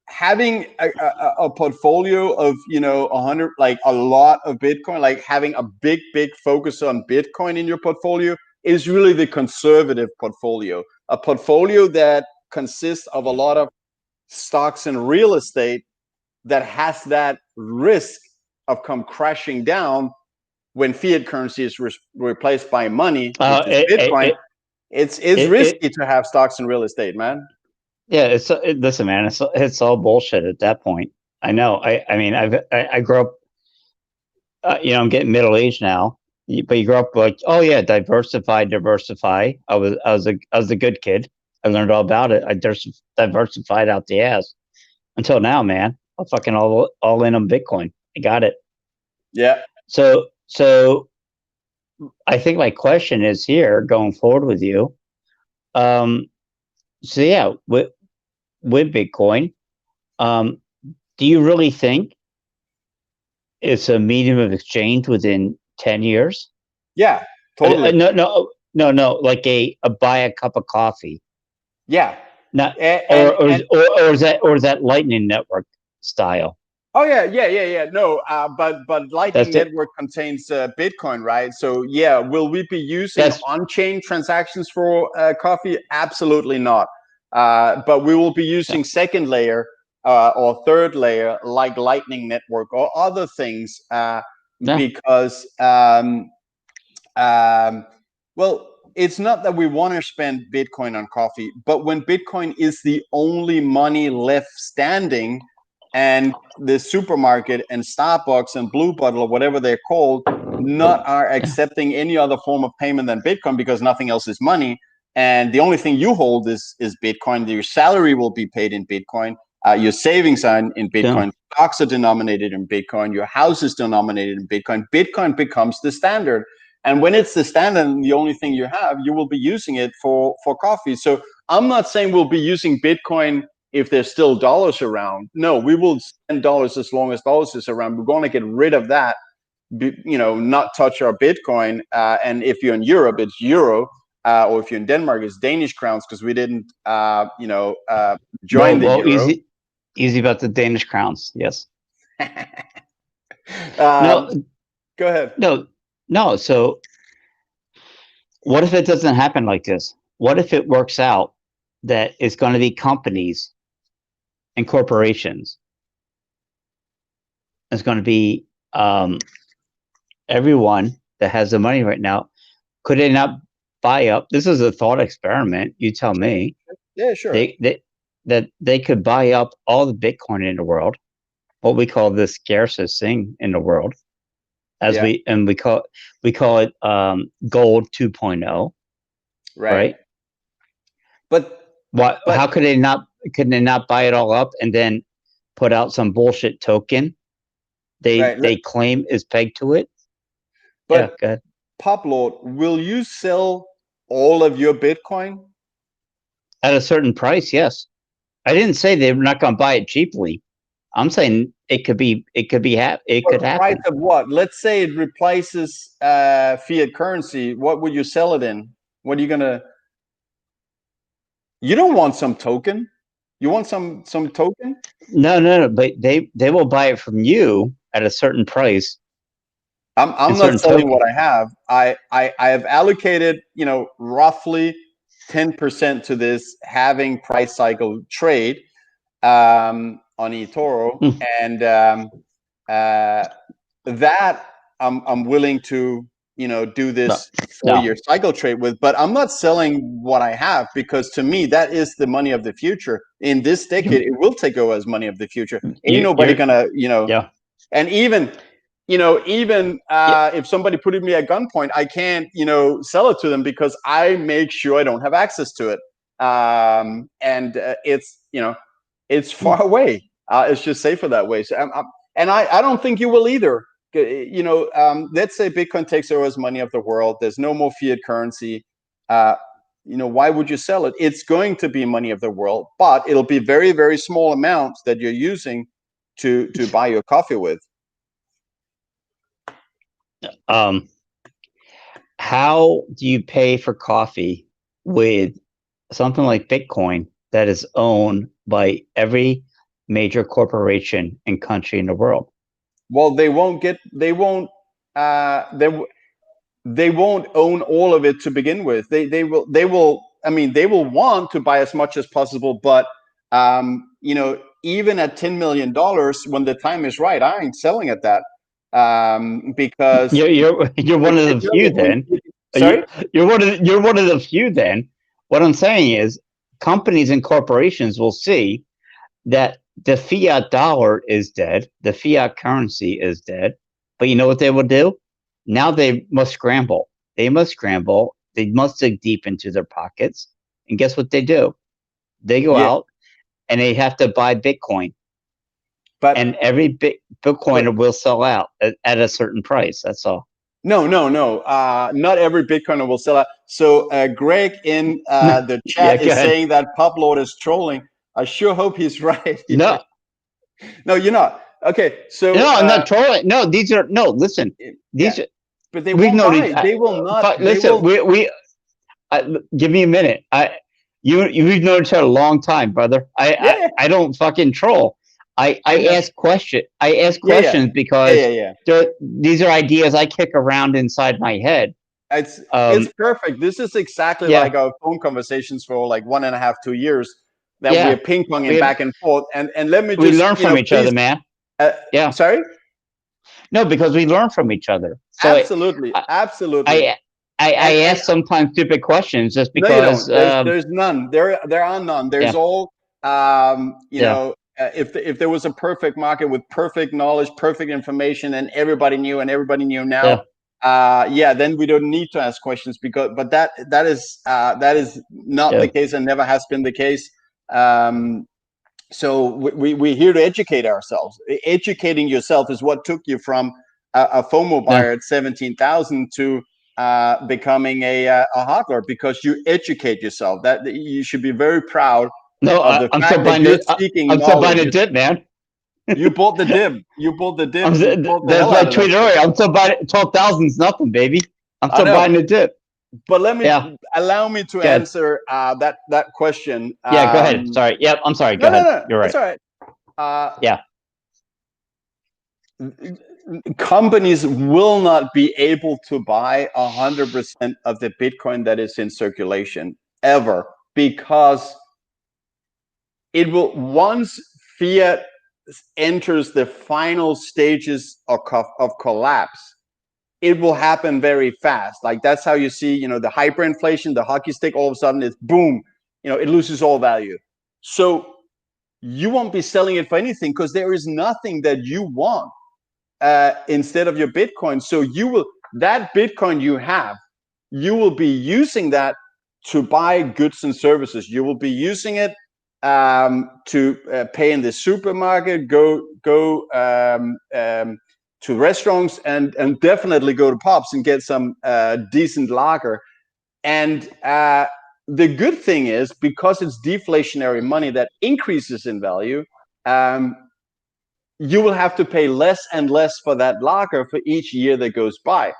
having a portfolio of 100, like a lot of Bitcoin, like having a big focus on Bitcoin in your portfolio, is really the conservative portfolio. A portfolio that consists of a lot of stocks and real estate that has that risk of come crashing down when fiat currency is replaced by money, which is Bitcoin. It's risky to have stocks and real estate, man. Yeah, listen, man. It's all bullshit at that point. I know. I mean, I grew up. I'm getting middle aged now, but you grew up like, oh yeah, diversify. I was a good kid. I learned all about it. I diversified out the ass until now, man. I'm fucking all in on Bitcoin. I got it. Yeah. So I think my question is here going forward with you. So yeah, with Bitcoin, do you really think it's a medium of exchange within 10 years? Yeah, totally. No. Like a buy a cup of coffee. Yeah. Not, or is that Lightning Network style? Oh yeah. No, but Lightning Network contains Bitcoin, right? So yeah, will we be using on-chain transactions for coffee? Absolutely not. But we will be using second layer or third layer, like Lightning Network or other things, because well, it's not that we want to spend Bitcoin on coffee, but when Bitcoin is the only money left standing, and the supermarket and Starbucks and Blue Bottle or whatever they're called are accepting any other form of payment than Bitcoin, because nothing else is money, and the only thing you hold is Bitcoin. Your salary will be paid in Bitcoin. Your savings are in Bitcoin. Stocks are denominated in Bitcoin. Your house is denominated in Bitcoin. Bitcoin becomes the standard. And when it's the standard and the only thing you have, you will be using it for coffee. So I'm not saying we'll be using Bitcoin if there's still dollars around. No, we will spend dollars as long as dollars is around. We're going to get rid of that, not touch our Bitcoin. And if you're in Europe, it's euro. Or if you're in Denmark, it's Danish crowns, because we didn't, join the euro. Easy about the Danish crowns. Yes. No, go ahead. No. So what if it doesn't happen like this? What if it works out that it's going to be companies and corporations? It's going to be everyone that has the money right now. Could they not buy up? This is a thought experiment. You tell me. Yeah, sure. They could buy up all the Bitcoin in the world, what we call the scarcest thing in the world, we call it gold 2.0. Right. But how could they not buy it all up and then put out some bullshit token they claim is pegged to it? But go ahead. Publord, will you sell all of your Bitcoin at a certain price? Yes. I didn't say they're not going to buy it cheaply. I'm saying it could happen. Price of what? Let's say it replaces fiat currency. What would you sell it in? What are you gonna? You don't want some token. You want some token? No. But they will buy it from you at a certain price. I'm not selling what I have. I have allocated, roughly 10% to this halving price cycle trade on eToro, and that I'm willing to do this 4-year cycle trade with. But I'm not selling what I have, because to me that is the money of the future. In this decade, it will take over as money of the future. Ain't nobody gonna and even if somebody put me at gunpoint, I can't sell it to them, because I make sure I don't have access to it. And it's far away. It's just safer that way. So I don't think you will either. Let's say Bitcoin takes over as money of the world. There's no more fiat currency. Why would you sell it? It's going to be money of the world, but it'll be very, very small amounts that you're using to buy your coffee with. How do you pay for coffee with something like Bitcoin that is owned by every major corporation and country in the world? Well, they won't own all of it to begin with. They will want to buy as much as possible, but even at $10 million, when the time is right, I ain't selling at that. Because you're one of the few then. Sorry? You're one of the few then. What I'm saying is, companies and corporations will see that the fiat dollar is dead, the fiat currency is dead, but you know what they will do? Now they must scramble. They must dig deep into their pockets, and guess what they do? They go out and they have to buy Bitcoin. And every Bitcoiner will sell out at a certain price. That's all. No. Not every Bitcoiner will sell out. So Greg in the chat is saying that Publord is trolling. I sure hope he's right. No, you're not. Okay, so no, I'm not trolling. No, listen. These are, but they won't buy. They will not. Listen, give me a minute. We've known each other a long time, brother. I don't fucking troll. I ask questions. Because these are ideas I kick around inside my head. It's perfect. This is exactly like our phone conversations for like 1.5, 2 years that we're ping ponging back and forth. And let me just learn from each other, man. Sorry? No, because we learn from each other. So absolutely. I ask sometimes stupid questions just because there's none. There are none. There's all if there was a perfect market with perfect knowledge, perfect information, and everybody knew now, then we don't need to ask questions, but that is not the case and never has been the case. So we're here to educate ourselves. Educating yourself is what took you from a FOMO buyer at 17,000 to becoming a hodler because you educate yourself. That you should be very proud No, of the I'm still fact that buying you're it. seeking I'm still buying knowledge. a dip, man. You bought the dip. You bought the dip. You bought the That's hell why I out of that tweeted thing. earlier. I'm still buying 12,000 is nothing, baby. I'm I still know, buying a dip. but let me Yeah, allow me to go ahead. answer that question. Yeah, go ahead. Sorry. Yep, I'm sorry. Go No, no, ahead. no. You're It's right. all right. Yeah. Companies will not be able to buy 100% of the Bitcoin that is in circulation ever, because it will, once fiat enters the final stages of collapse, it will happen very fast. Like that's how you see, the hyperinflation, the hockey stick, all of a sudden it's boom, it loses all value. So you won't be selling it for anything because there is nothing that you want instead of your Bitcoin. So that Bitcoin you have, you will be using that to buy goods and services. You will be using it to pay in the supermarket, go to restaurants, and definitely go to pubs and get some decent lager. And the good thing is, because it's deflationary money that increases in value, you will have to pay less and less for that lager for each year that goes by.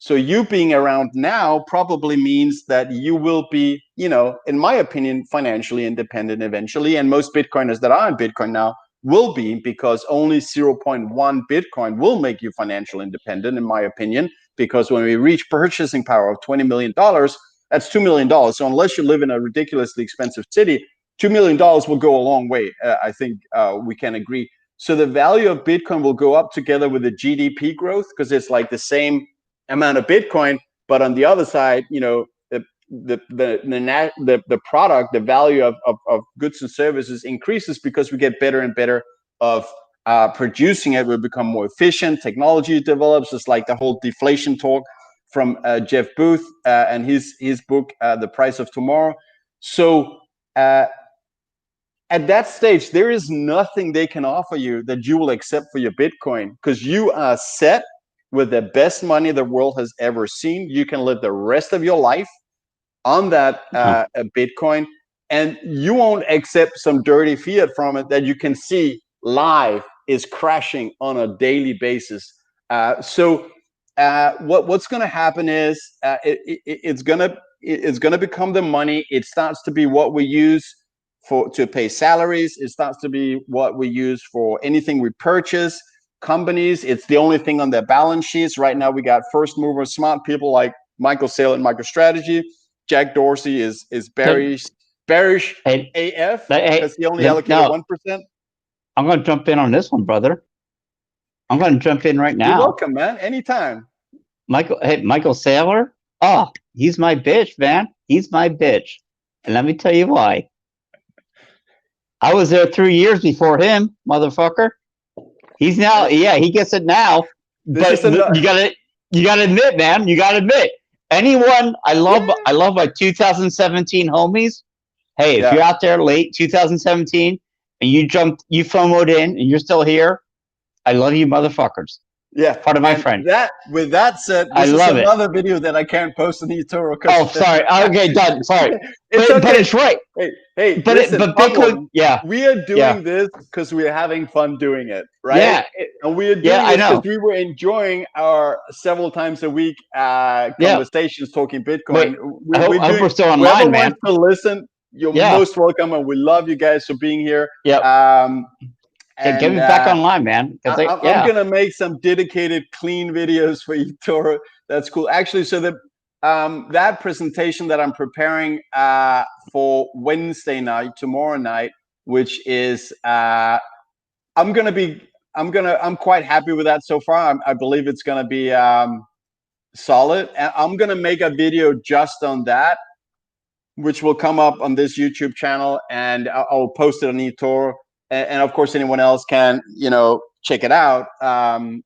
So you being around now probably means that you will be, in my opinion, financially independent eventually. And most Bitcoiners that are in Bitcoin now will be, because only 0.1 Bitcoin will make you financially independent, in my opinion, because when we reach purchasing power of $20 million, that's $2 million. So unless you live in a ridiculously expensive city, $2 million will go a long way. I think we can agree. So the value of Bitcoin will go up together with the GDP growth, because it's like the same amount of Bitcoin, but on the other side, the product, the value of goods and services increases because we get better and better of producing it. We become more efficient. Technology develops. It's like the whole deflation talk from Jeff Booth and his book, The Price of Tomorrow. So at that stage, there is nothing they can offer you that you will accept for your Bitcoin, because you are set with the best money the world has ever seen. You can live the rest of your life on that Bitcoin, and you won't accept some dirty fiat from it that you can see live is crashing on a daily basis. So what's going to happen is it's going to become the money. It starts to be what we use to pay salaries. It starts to be what we use for anything we purchase. Companies, it's the only thing on their balance sheets. Right now, we got first mover smart people like Michael Saylor and MicroStrategy. Jack Dorsey is bearish AF because he only allocated 1%. I'm going to jump in on this one, brother. I'm going to jump in right now. You're welcome, man. Anytime. Michael Saylor. Oh, he's my bitch, man. He's my bitch. And let me tell you why. I was there 3 years before him, motherfucker. He's now, he gets it now. But you gotta admit, man. You gotta admit. Anyone, I love my 2017 homies. Hey, if you're out there late 2017 and you FOMO'd in and you're still here, I love you, motherfuckers. Yeah, part of my friend. With that said, this is another video that I can't post on eToro. Oh, sorry. Okay, done. Sorry. It's okay. But it's right. Hey, listen, Bitcoin, we are doing this because we're having fun doing it, right? Yeah. And we are doing this because we were enjoying our several times a week conversations talking Bitcoin. I hope we're still online, whoever man. wants to listen, you're most welcome, and we love you guys for being here. Yeah. Get me back online, man. I'm going to make some dedicated clean videos for eToro. That's cool. Actually, so that presentation that I'm preparing for Wednesday night, tomorrow night, which is I'm quite happy with that so far. I believe it's going to be solid. I'm going to make a video just on that, which will come up on this YouTube channel, and I'll post it on eToro. And of course, anyone else can, check it out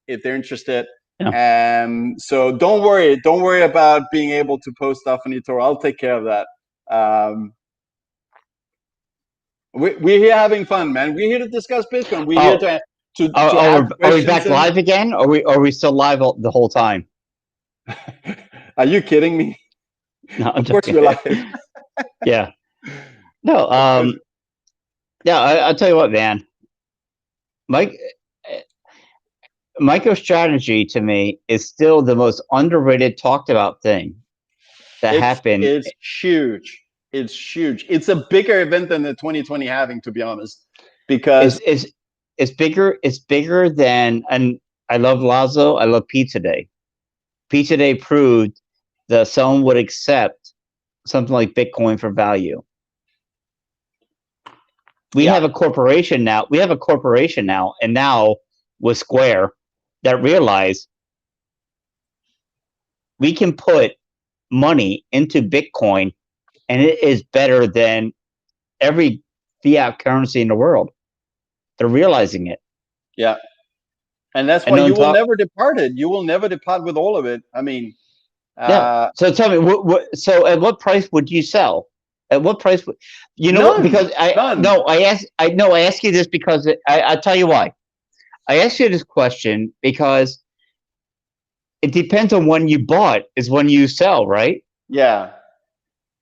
if they're interested. Yeah. So don't worry about being able to post stuff on eToro. I'll take care of that. We're here having fun, man. We're here to discuss Bitcoin. We're here to are we back live again? Or are we still live the whole time? Are you kidding me? No, I'm Of course joking. we're live. Yeah. No. Yeah. I'll tell you what, man. Mike. MicroStrategy to me is still the most underrated, talked about thing that happened. It's huge. It's huge. It's a bigger event than the 2020 halving, to be honest, because It's bigger. It's bigger than. And I love Lazo. I love Pizza Day. Pizza Day proved that someone would accept something like Bitcoin for value. We have a corporation now. We have a corporation now, and now with Square, that realize we can put money into Bitcoin, and it is better than every fiat currency in the world. They're realizing it. Yeah. And that's And why you on will top, never depart it. You will never depart with all of it. I mean, yeah. So tell me, so at what price would you sell? At what price? You know what? none, Because I none. no, I ask you this because I'll tell you why. I ask you this question because it depends on when you bought is when you sell, right? Yeah.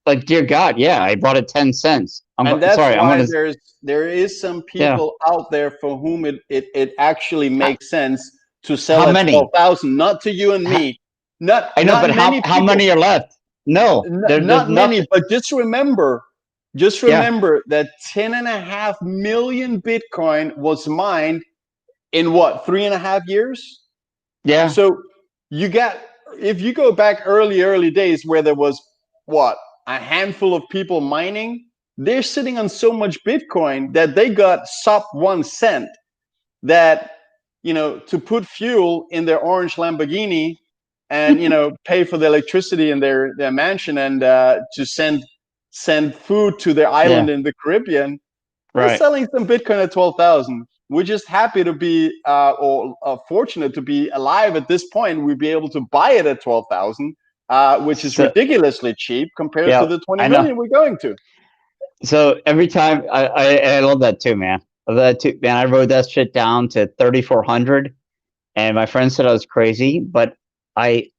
Like, dear God, yeah, I bought it 10 cents. And that's Sorry, I'm why gonna, there is some yeah. people out there for whom it actually How, makes sense to how sell at many? 12,000, not to you and How, me. I know, Not but many how people. many are left? No, there's Not many, nothing. but just Yeah, remember that 10.5 million Bitcoin was mined in what, 3.5 years? yeah, So you got, if you go back early days where there was what, a handful of people mining, they're sitting on so much Bitcoin that they got sub 1 cent, that, to put fuel in their orange Lamborghini and, pay for the electricity in their mansion, and to send food to their island yeah, in the Caribbean, they're right. selling some Bitcoin at 12,000. We're just happy to be, or fortunate to be alive at this point. We'd be able to buy it at 12,000, which is So, ridiculously cheap compared to yeah, the 20 I know. million we're going to. So every time I love that too, man. I love that too, man. I wrote that shit down to 3,400, and my friend said I was crazy, but I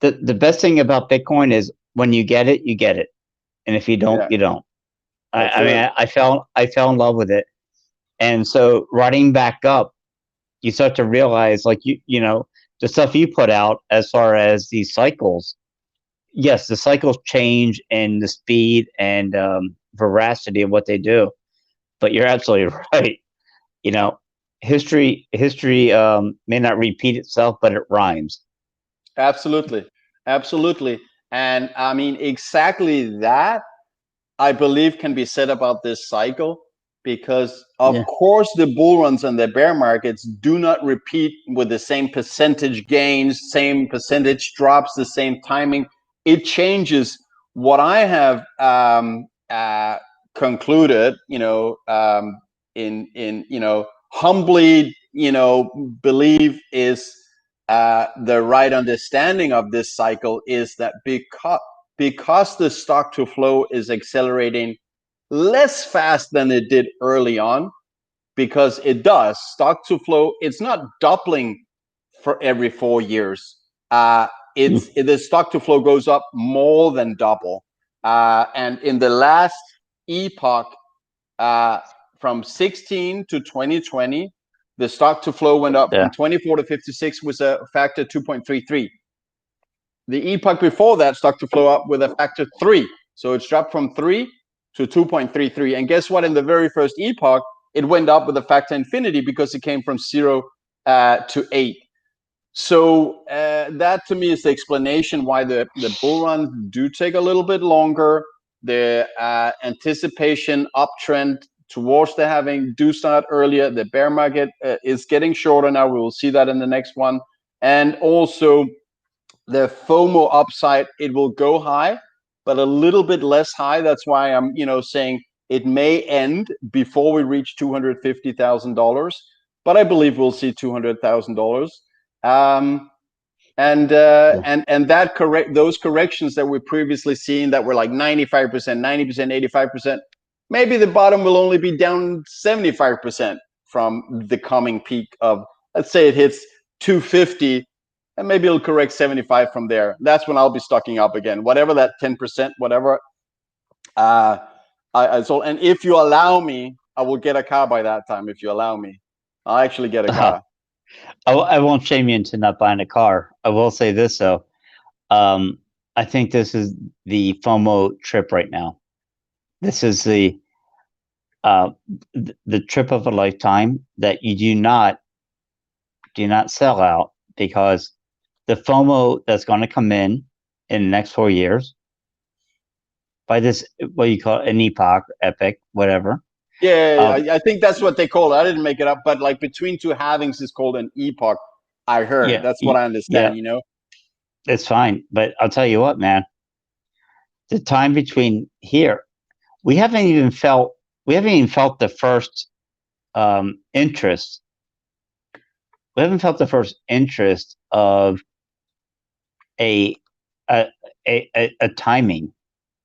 the best thing about Bitcoin is when you get it, you get it, and if you don't, Yeah, you don't. that's I mean, it. I fell in love with it, and so riding back up, you start to realize, like, the stuff you put out as far as these cycles. Yes, the cycles change in the speed and veracity of what they do, but you're absolutely right. You know, history may not repeat itself, but it rhymes. Absolutely. Absolutely. And I mean, exactly that, I believe, can be said about this cycle, because of Yeah. course the bull runs and the bear markets do not repeat with the same percentage gains, same percentage drops, the same timing. It changes. What I have concluded, in humbly, believe is the right understanding of this cycle is that because the stock to flow is accelerating less fast than it did early on, because it does stock to flow, it's not doubling for every 4 years. The stock to flow goes up more than double, and in the last epoch, uh, from 16 to 2020, the stock to flow went up from Yeah. 24 to 56 with a factor 2.33. The epoch before that, stock to flow up with a factor 3. So it's dropped from 3 to 2.33. And guess what? In the very first epoch, it went up with a factor infinity because it came from 0 to 8. So that to me is the explanation why the bull runs do take a little bit longer. The anticipation uptrend towards the halving do start earlier. The bear market is getting shorter now. We will see that in the next one. And also the FOMO upside, it will go high, but a little bit less high. That's why I'm, saying it may end before we reach $250,000, but I believe we'll see $200,000. And that those corrections that we previously seen that were like 95%, 90%, 85%, maybe the bottom will only be down 75% from the coming peak of, let's say it hits 250. and maybe it'll correct 75 from there. That's when I'll be stocking up again. Whatever that 10%, whatever. So, and if you allow me, I will get a car by that time. If you allow me, I'll actually get a car. I won't shame you into not buying a car. I will say this though. I think this is the FOMO trip right now. This is the trip of a lifetime that you do not sell out, because the FOMO that's going to come in the next 4 years by this, what you call an epic, whatever. Yeah, I think that's what they call it. I didn't make it up, but like between two halvings is called an epoch. I heard. Yeah, That's what I understand. Yeah, it's fine, but I'll tell you what, man. The time between here, we haven't even felt the first interest. We haven't felt the first interest of a timing.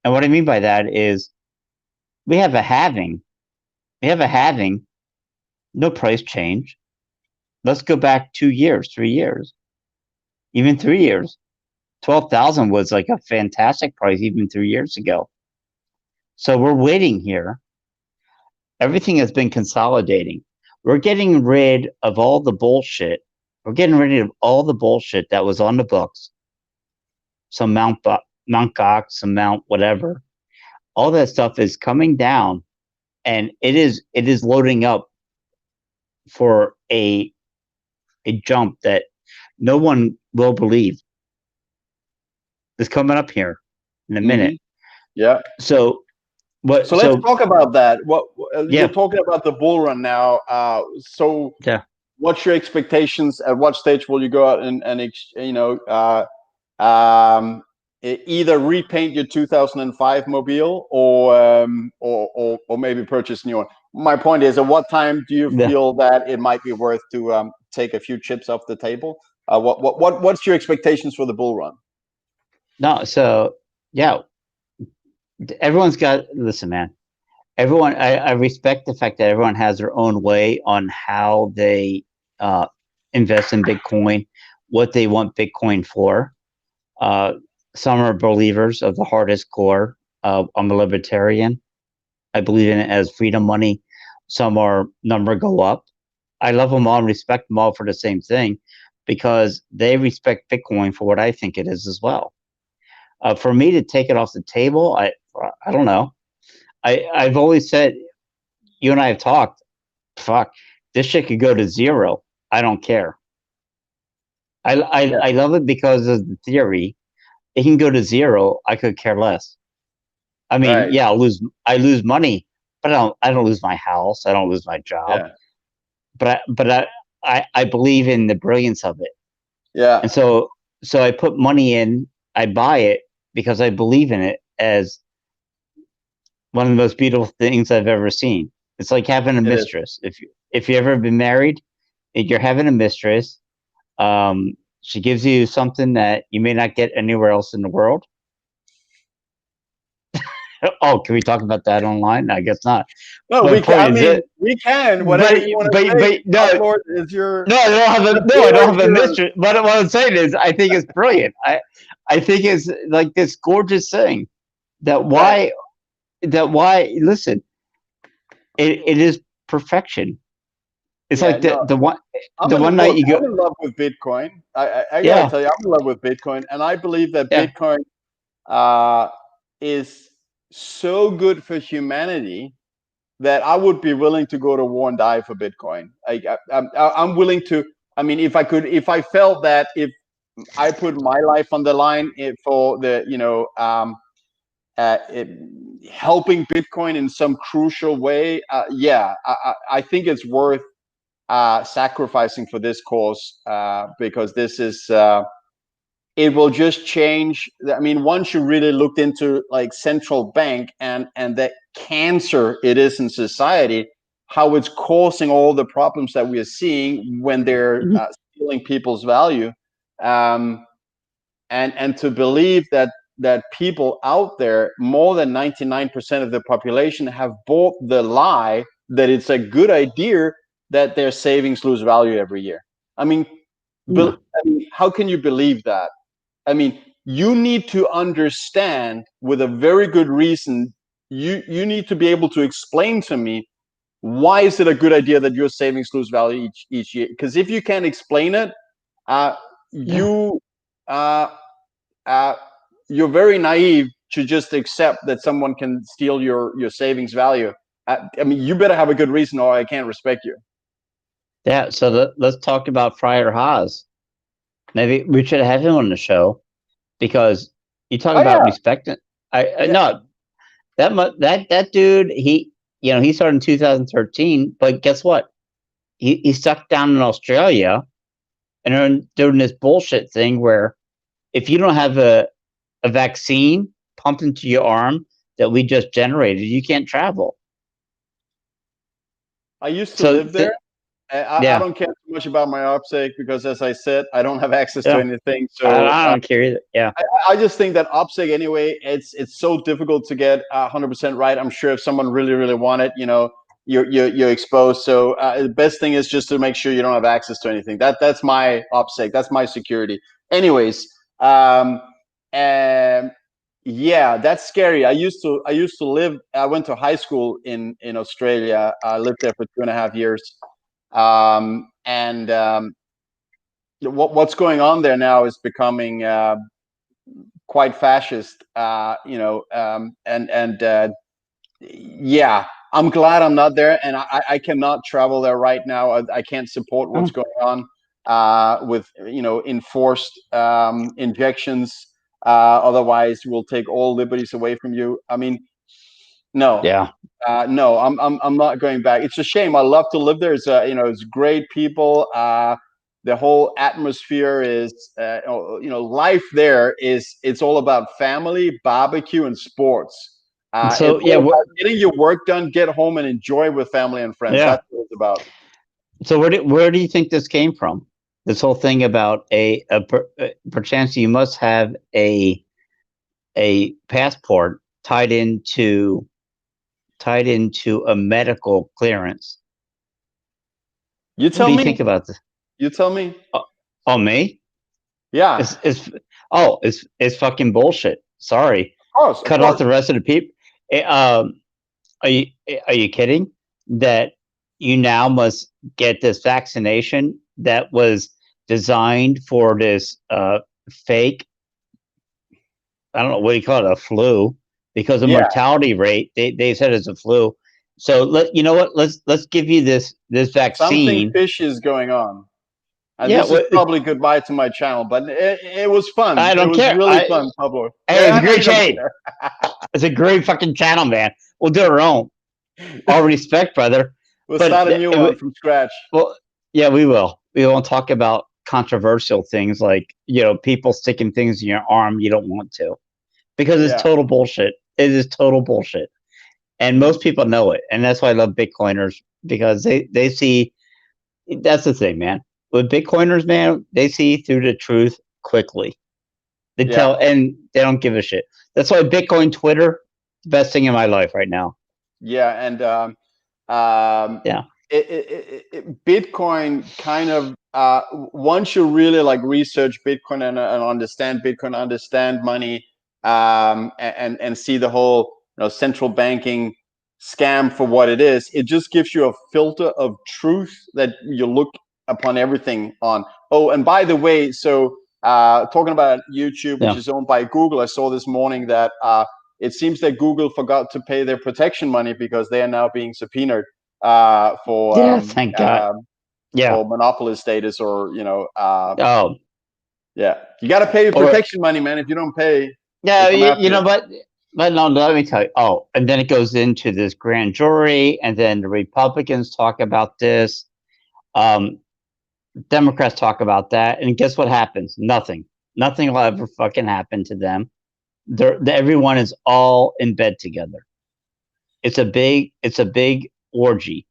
And what I mean by that is we have a halving, no price change. Let's go back 2 years, 3 years, even 3 years. 12,000 was like a fantastic price even 3 years ago. So we're waiting here. Everything has been consolidating. We're getting rid of all the bullshit. We're getting rid of all the bullshit that was on the books. Some Mount Gox, some Mount whatever. All that stuff is coming down, and it is loading up for a jump that no one will believe. It's coming up here in a minute. Yeah. So what? So let's talk about that. What Yeah. You're talking about the bull run now. So yeah. What's your expectations? At what stage will you go out and either repaint your 2005 mobile or maybe purchase a new one? My point is, at what time do you feel that it might be worth to take a few chips off the table? What's your expectations for the bull run? No, so yeah, everyone's got. Listen, man. Everyone, I respect the fact that everyone has their own way on how they invest in Bitcoin, what they want Bitcoin for. Some are believers of the hardest core. I'm a libertarian. I believe in it as freedom money. Some are number go up. I love them all and respect them all for the same thing, because they respect Bitcoin for what I think it is as well. For me to take it off the table, I don't know. I've always said, you and I have talked, fuck, this shit could go to zero. I don't care. I love it because of the theory. It can go to zero. I could care less. I mean, right. Yeah, I lose money, but I don't lose my house. I don't lose my job. Yeah. But I believe in the brilliance of it. Yeah. And so I put money in. I buy it because I believe in it as one of the most beautiful things I've ever seen. It's like having a mistress. If you ever been married, you're having a mistress. She gives you something that you may not get anywhere else in the world. Oh, can we talk about that online? I guess not. No, we can. I mean, we can. Whatever you want to say. No, Lord, is your no, I don't have a mistress. But what I'm saying is, I think it's brilliant. I think it's like this gorgeous thing. Why? Listen, it is perfection. It's like the one night you go. I'm in love with Bitcoin. I gotta tell you, I'm in love with Bitcoin, and I believe that Bitcoin is so good for humanity that I would be willing to go to war and die for Bitcoin. I'm willing to. I mean, if I felt that if I put my life on the line for the helping Bitcoin in some crucial way, I think it's worth sacrificing for this cause, because this is it will just change. I mean, once you really looked into like central bank and the cancer it is in society, how it's causing all the problems that we are seeing when they're stealing people's value, and to believe that people out there, more than 99% of the population, have bought the lie that it's a good idea that their savings lose value every year. I mean, Yeah. I mean, how can you believe that? I mean, you need to understand with a very good reason. You need to be able to explain to me why is it a good idea that your savings lose value each year? Because if you can't explain it, uh, Yeah. you uh, uh, you're very naive to just accept that someone can steal your savings value. I mean, you better have a good reason, or I can't respect you. Yeah. So let's talk about Friar Haas. Maybe we should have him on the show because you talk Oh about yeah, respecting. I yeah. no that dude. He started in 2013, but guess what? He stuck down in Australia and they're doing this bullshit thing where if you don't have a vaccine pumped into your arm that we just generated, you can't travel. I used to So live there. I yeah, don't care too much about my OPSEC because, as I said, I don't have access to yeah, anything. I, So I don't care either. Yeah, I just think that OPSEC anyway, it's so difficult to get 100% right. I'm sure if someone really want it, you're exposed. So the best thing is just to make sure you don't have access to anything. That's my OPSEC. That's my security. Anyways, and yeah, that's scary. I used to live. I went to high school in Australia. I lived there for 2.5 years. And what's going on there now is becoming quite fascist, and yeah, I'm glad I'm not there, and I cannot travel there right now. I can't support what's oh, going on with enforced injections. Otherwise, we'll take all liberties away from you. I mean, no, yeah. no, I'm not going back. It's a shame. I love to live there. It's great people. The whole atmosphere is, life there is. It's all about family, barbecue, and sports. It's So yeah, all about getting your work done, get home, and enjoy with family and friends. yeah. That's what it's about. So where do you think this came from? This whole thing about perchance you must have a passport tied into a medical clearance. You What tell do you me. think about this? You tell me. Oh, me? Yeah, It's fucking bullshit. Sorry. of Cut off course. the rest of the people. Eh, Um, are you kidding? That you now must get this vaccination that was designed for this fake, I don't know what do you call it, a flu, because the Yeah, mortality rate they said it's a flu. So you know what? Let's give you this something vaccine. fishy is going on. And Yeah, this is probably goodbye to my channel, but it was fun. I It don't was care. really fun, Pablo. Hey, Yeah, it's a I know great you don't shade. care. It's a great fucking channel, man. We'll do our own. All respect, brother. We'll But start a new one from scratch. well, yeah, we will. We won't talk about controversial things like people sticking things in your arm you don't want to, because it's Yeah, total bullshit. It is total bullshit, and most people know it, and that's why I love Bitcoiners because they see. That's the thing, man. With Bitcoiners, man, they see through the truth quickly. They yeah, tell, and they don't give a shit. That's why Bitcoin Twitter, the best thing in my life right now. yeah. And um, Yeah, Bitcoin kind of once you really like research Bitcoin and understand Bitcoin, understand money, and see the whole central banking scam for what it is, it just gives you a filter of truth that you look upon everything on. Oh, and by the way, so talking about YouTube, which yeah, is owned by Google, I saw this morning that it seems that Google forgot to pay their protection money because they are now being subpoenaed uh, for yeah. um, Thank God. um, Yeah. for monopoly status, or Oh, yeah, you got to pay your or protection money, man. If you don't pay, they yeah. come You, after you you. know, but no. Let me tell you. Oh, and then it goes into this grand jury, and then the Republicans talk about this. Um, Democrats talk about that, and guess what happens? Nothing. Nothing will ever fucking happen to them. Everyone is all in bed together. It's a big orgy.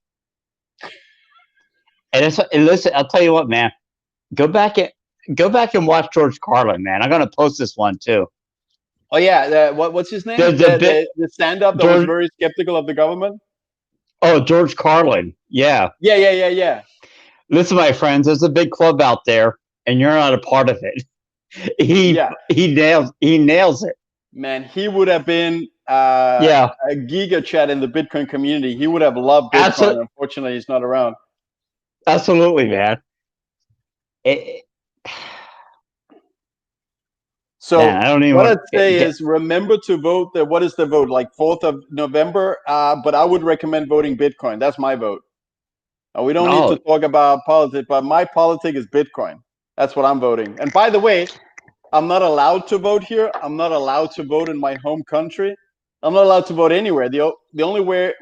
And listen, I'll tell you what, man. Go back and go back and watch George Carlin, man. I'm gonna post this one too. Oh yeah, what's his name? There's a bit The stand up that was George. very skeptical of the government. Oh, George Carlin. Yeah. Yeah. Listen, my friends. There's a big club out there and you're not a part of it. Yeah, He nails it. man, he would have been Yeah, a giga chat in the Bitcoin community. He would have loved Bitcoin. absolutely, Unfortunately, he's not around. absolutely, man. It, man, So I don't even what want I'd to say get. is remember to vote. What is the vote? Like 4th of November. But I would recommend voting Bitcoin. That's my vote. We don't need to Oh, talk about politics, but my politic is Bitcoin. That's what I'm voting. And by the way, I'm not allowed to vote here. I'm not allowed to vote in my home country. I'm not allowed to vote anywhere. The only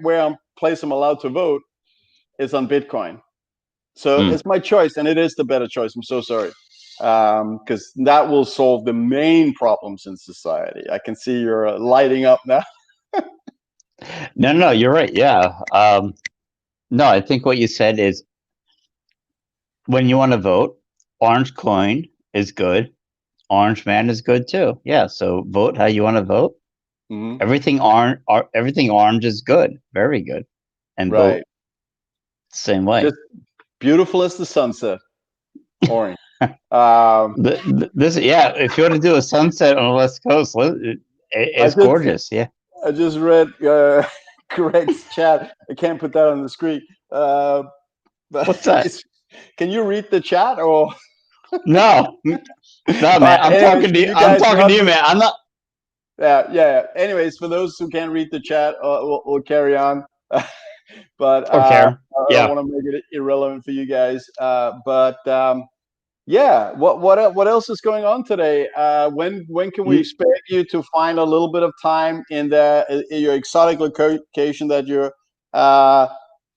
place I'm allowed to vote is on Bitcoin. So mm. it's my choice, and it is the better choice. I'm so sorry, because that will solve the main problems in society. I can see you're lighting up now. No, you're right. Yeah. No, I think what you said is when you want to vote, orange coin is good. Orange man is good too. Yeah. So vote how you want to vote. Mm-hmm. Everything orange is good, very good, and vote Right, the same way. just beautiful as the sunset, orange. Um, Yeah. If you want to do a sunset on the West Coast, I it's just gorgeous. Yeah. I just read Greg's chat. I can't put that on the screen. But What's that? can you read the chat or? No, no, All man. right. I'm Anyways, talking for to you. you I'm guys talking to not, you, man. I'm not. yeah. Anyways, for those who can't read the chat, we'll carry on. But Or care. I don't Yeah. want to make it irrelevant for you guys. But yeah, what else is going on today? When can we Mm, expect you to find a little bit of time in your exotic location uh,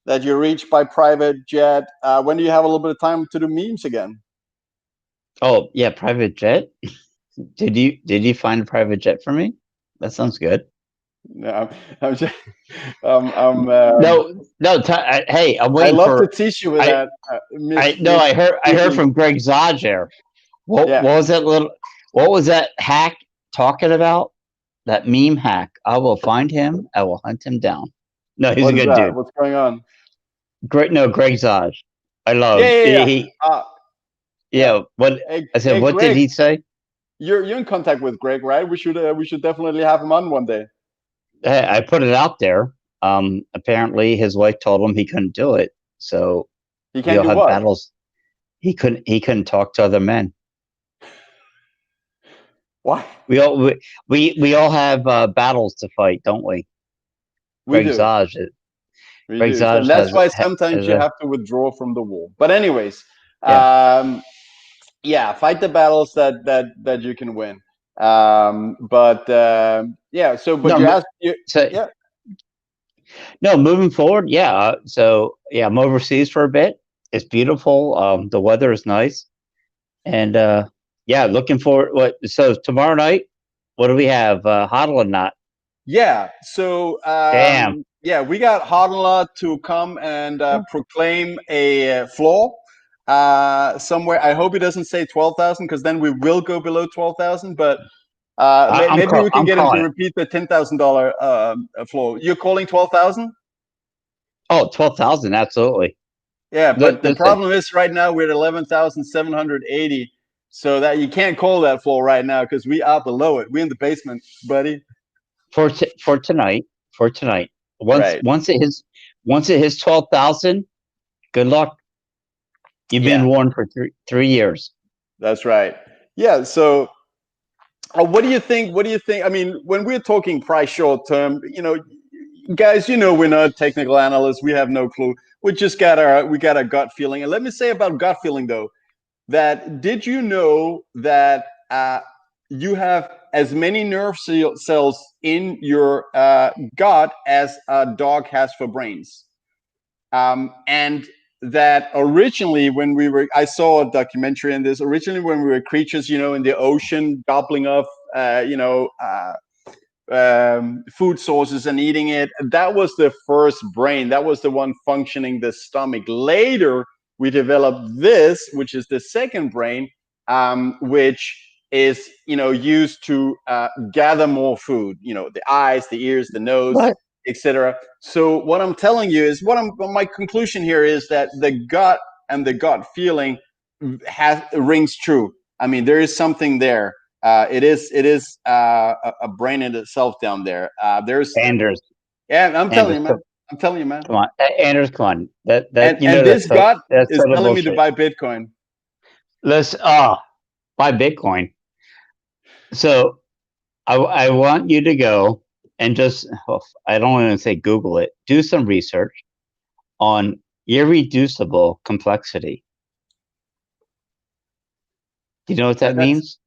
that you reach by private jet? When do you have a little bit of time to do memes again? Oh yeah, private jet. Did you find a private jet for me? That sounds good. No, I'm just, No, no. Hey, I'm I waiting love to for. tease you with I that, no. Miss I heard Memes. from Greg Zodger. Yeah, What was that little? What was that hack talking about? That meme hack. I will find him. I will hunt him down. No, he's a what is good that? dude. What's going on? Great. No, Greg Zodge. I Yeah, love. yeah, yeah. He Yeah. yeah. What I said. Hey, What did Greg, he say? you're in contact with Greg, right? We should definitely have him on one day. Hey, I put it out there. Apparently, his wife told him he couldn't do it. So He we can all do had what? battles. He couldn't talk to other men. Why? We all have battles to fight, don't we? We Greg do. Zaj. We Greg do. And Zaj that's has why sometimes has you a have to withdraw from the war. But anyways, yeah. um, yeah, fight the battles that you can win. But yeah, so but No, you asked you so yeah. no. Moving forward, yeah. So yeah, I'm overseas for a bit. It's beautiful. The weather is nice, and yeah, looking forward. What? So tomorrow night, what do we have? Hodl or not? Yeah. So Damn. yeah, we got Hodler to come and proclaim a floor somewhere. I hope he doesn't say 12,000 because then we will go below 12,000. But maybe we can I'm get him to calling it. repeat the $10,000 floor. You're calling 12,000? Oh, 12,000, absolutely. Yeah, but the Listen, problem is right now we're at 11,780. So that you can't call that floor right now because we are below it. We're in the basement, buddy. for tonight, for tonight. Once Right. once it hits 12,000, good luck. You've been Yeah, warned for 3 years. that's right. Yeah. So what do you think? What do you think? I mean, when we're talking price short term, guys, we're not technical analysts. We have no clue. We got a gut feeling. And let me say about gut feeling though, that did you know that you have as many nerve cells in your gut as a dog has for brains? And that originally I saw a documentary in this, originally when we were creatures, in the ocean, gobbling up, food sources and eating it. That was the first brain. That was the one functioning the stomach. Later, we developed this, which is the second brain, which is used to gather more food. The eyes, the ears, the nose, What? etc. So what I'm telling you is my conclusion here is that the gut and the gut feeling rings true. I mean, there is something there. It is a brain in itself down there. There's Anders, yeah, I'm telling Anders, you, man. I'm telling you, man. come on, Anders, come on. That you And know this God that's is total telling me to bullshit. buy Bitcoin. Let's buy Bitcoin. So I want you to go and just I don't want to say Google it. Do some research on irreducible complexity. Do you know what that That's means?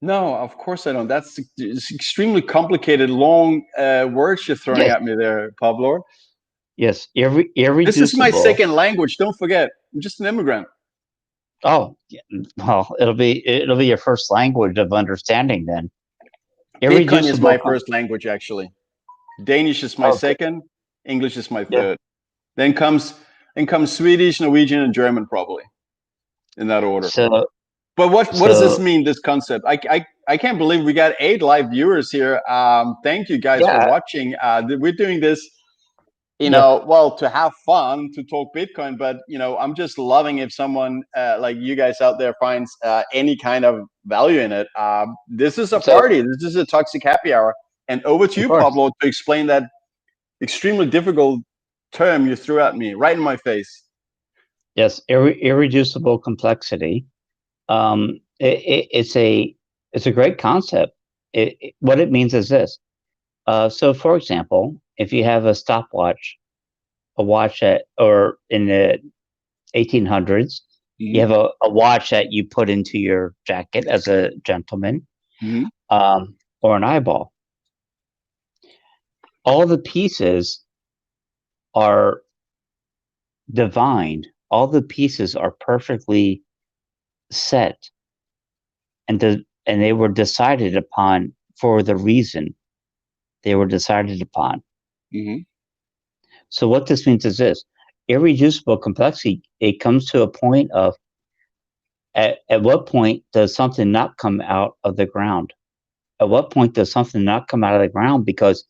no, of course I don't. That's extremely complicated, long words you're throwing Yes, at me there, Publord. yes, This is my irreducible. second language. Don't forget, I'm just an immigrant. Oh, well, it'll be your first language of understanding then. Bitcoin is my Irreducible. first language, actually. Danish is my Okay. second. English is my Yeah. third. Then comes Swedish, Norwegian, and German, probably in that order. So But what does this so mean? This concept? I can't believe we got 8 live viewers here. Thank you guys for yeah, watching. We're doing this, yeah. well, to have fun, to talk Bitcoin. But I'm just loving if someone like you guys out there finds any kind of value in it. This is a So party. This is a toxic happy hour. And over to of you, course, Pablo, to explain that extremely difficult term you threw at me right in my face. yes, irreducible complexity. It's a great concept. What it means is this. So, for example, if you have a stopwatch, a watch or in the 1800s, you have Mm-hmm. a watch that you put into your jacket as a gentleman, Mm-hmm. or an eyeball. All the pieces are divined. All the pieces are perfectly set, and they were decided upon for the reason they were decided upon. Mm-hmm. So what this means is this: irreducible complexity. It comes to a point of at what point does something not come out of the ground? At what point does something not come out of the ground? Because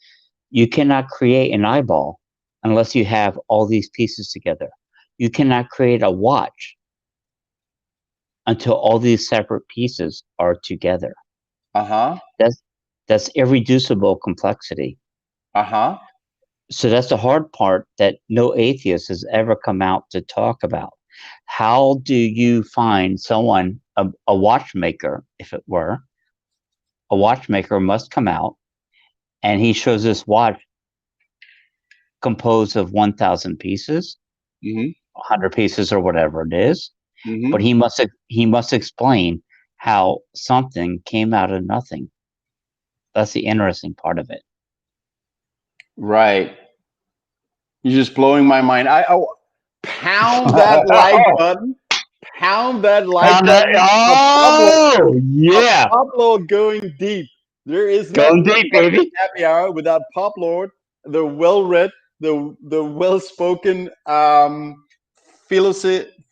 you cannot create an eyeball unless you have all these pieces together. You cannot create a watch until all these separate pieces are together. Uh-huh. That's irreducible complexity. Uh-huh. So that's the hard part that no atheist has ever come out to talk about. How do you find someone, a watchmaker, if it were, a watchmaker must come out and he shows this watch composed of 1,000 pieces, Mm-hmm. 100 pieces, or whatever it is, but Mm-hmm. he must explain how something came out of nothing. That's the interesting part of it. Right. You're just blowing my mind. I pound that like button. Pound that like Found it. button. Oh, A yeah. Pablo going deep. There is not Going no deep, toxic baby. happy hour without Pablo, the well-read, the well-spoken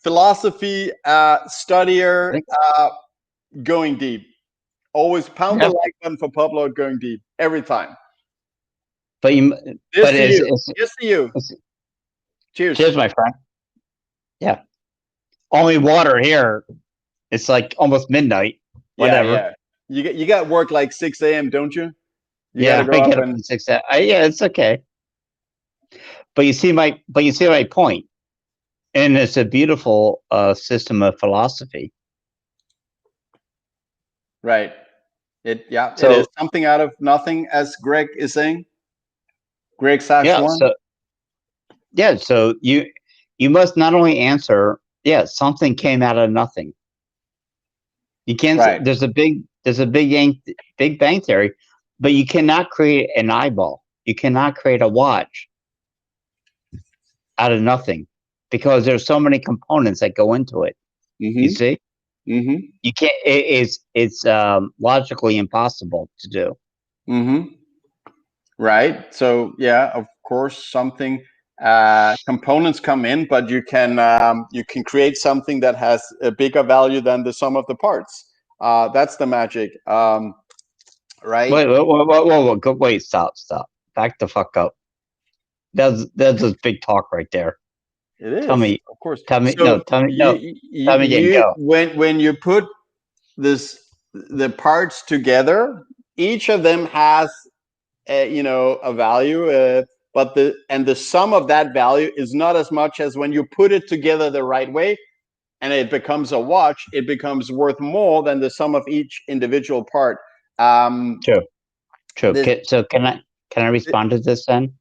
philosophy studier, going deep. Always pound the Yeah. like button for Pablo going deep every time. But you, This but to you. Yes to you. Cheers. cheers, my friend. Yeah. Only water here. It's like almost midnight. Yeah, Whatever. yeah. You got work like 6 a.m., don't you? You got to Yeah, I go up get up and at 6. Yeah, it's okay. But you see my point, and it's a beautiful system of philosophy. right. It is So something out of nothing, as Greg is saying. Greg Sash yeah, one. so you must not only answer, yeah, something came out of nothing. You can't. Right. Big bang theory, but you cannot create an eyeball. You cannot create a watch out of nothing because there's so many components that go into it. You Mm-hmm. see, Mm-hmm. you can't. It's logically impossible to do. Mm-hmm. Right. So yeah, of course, something components come in, but you can create something that has a bigger value than the sum of the parts. That's the magic. Right. Wait, stop. Back the fuck up. That's just big talk right there. It Tell is, me, of course. tell me, no, So tell me, no, tell me again. you Go. when you put the parts together, each of them has a value, but the sum of that value is not as much as when you put it together the right way and it becomes a watch. It becomes worth more than the sum of each individual part. True, true. This, So can I respond to this then?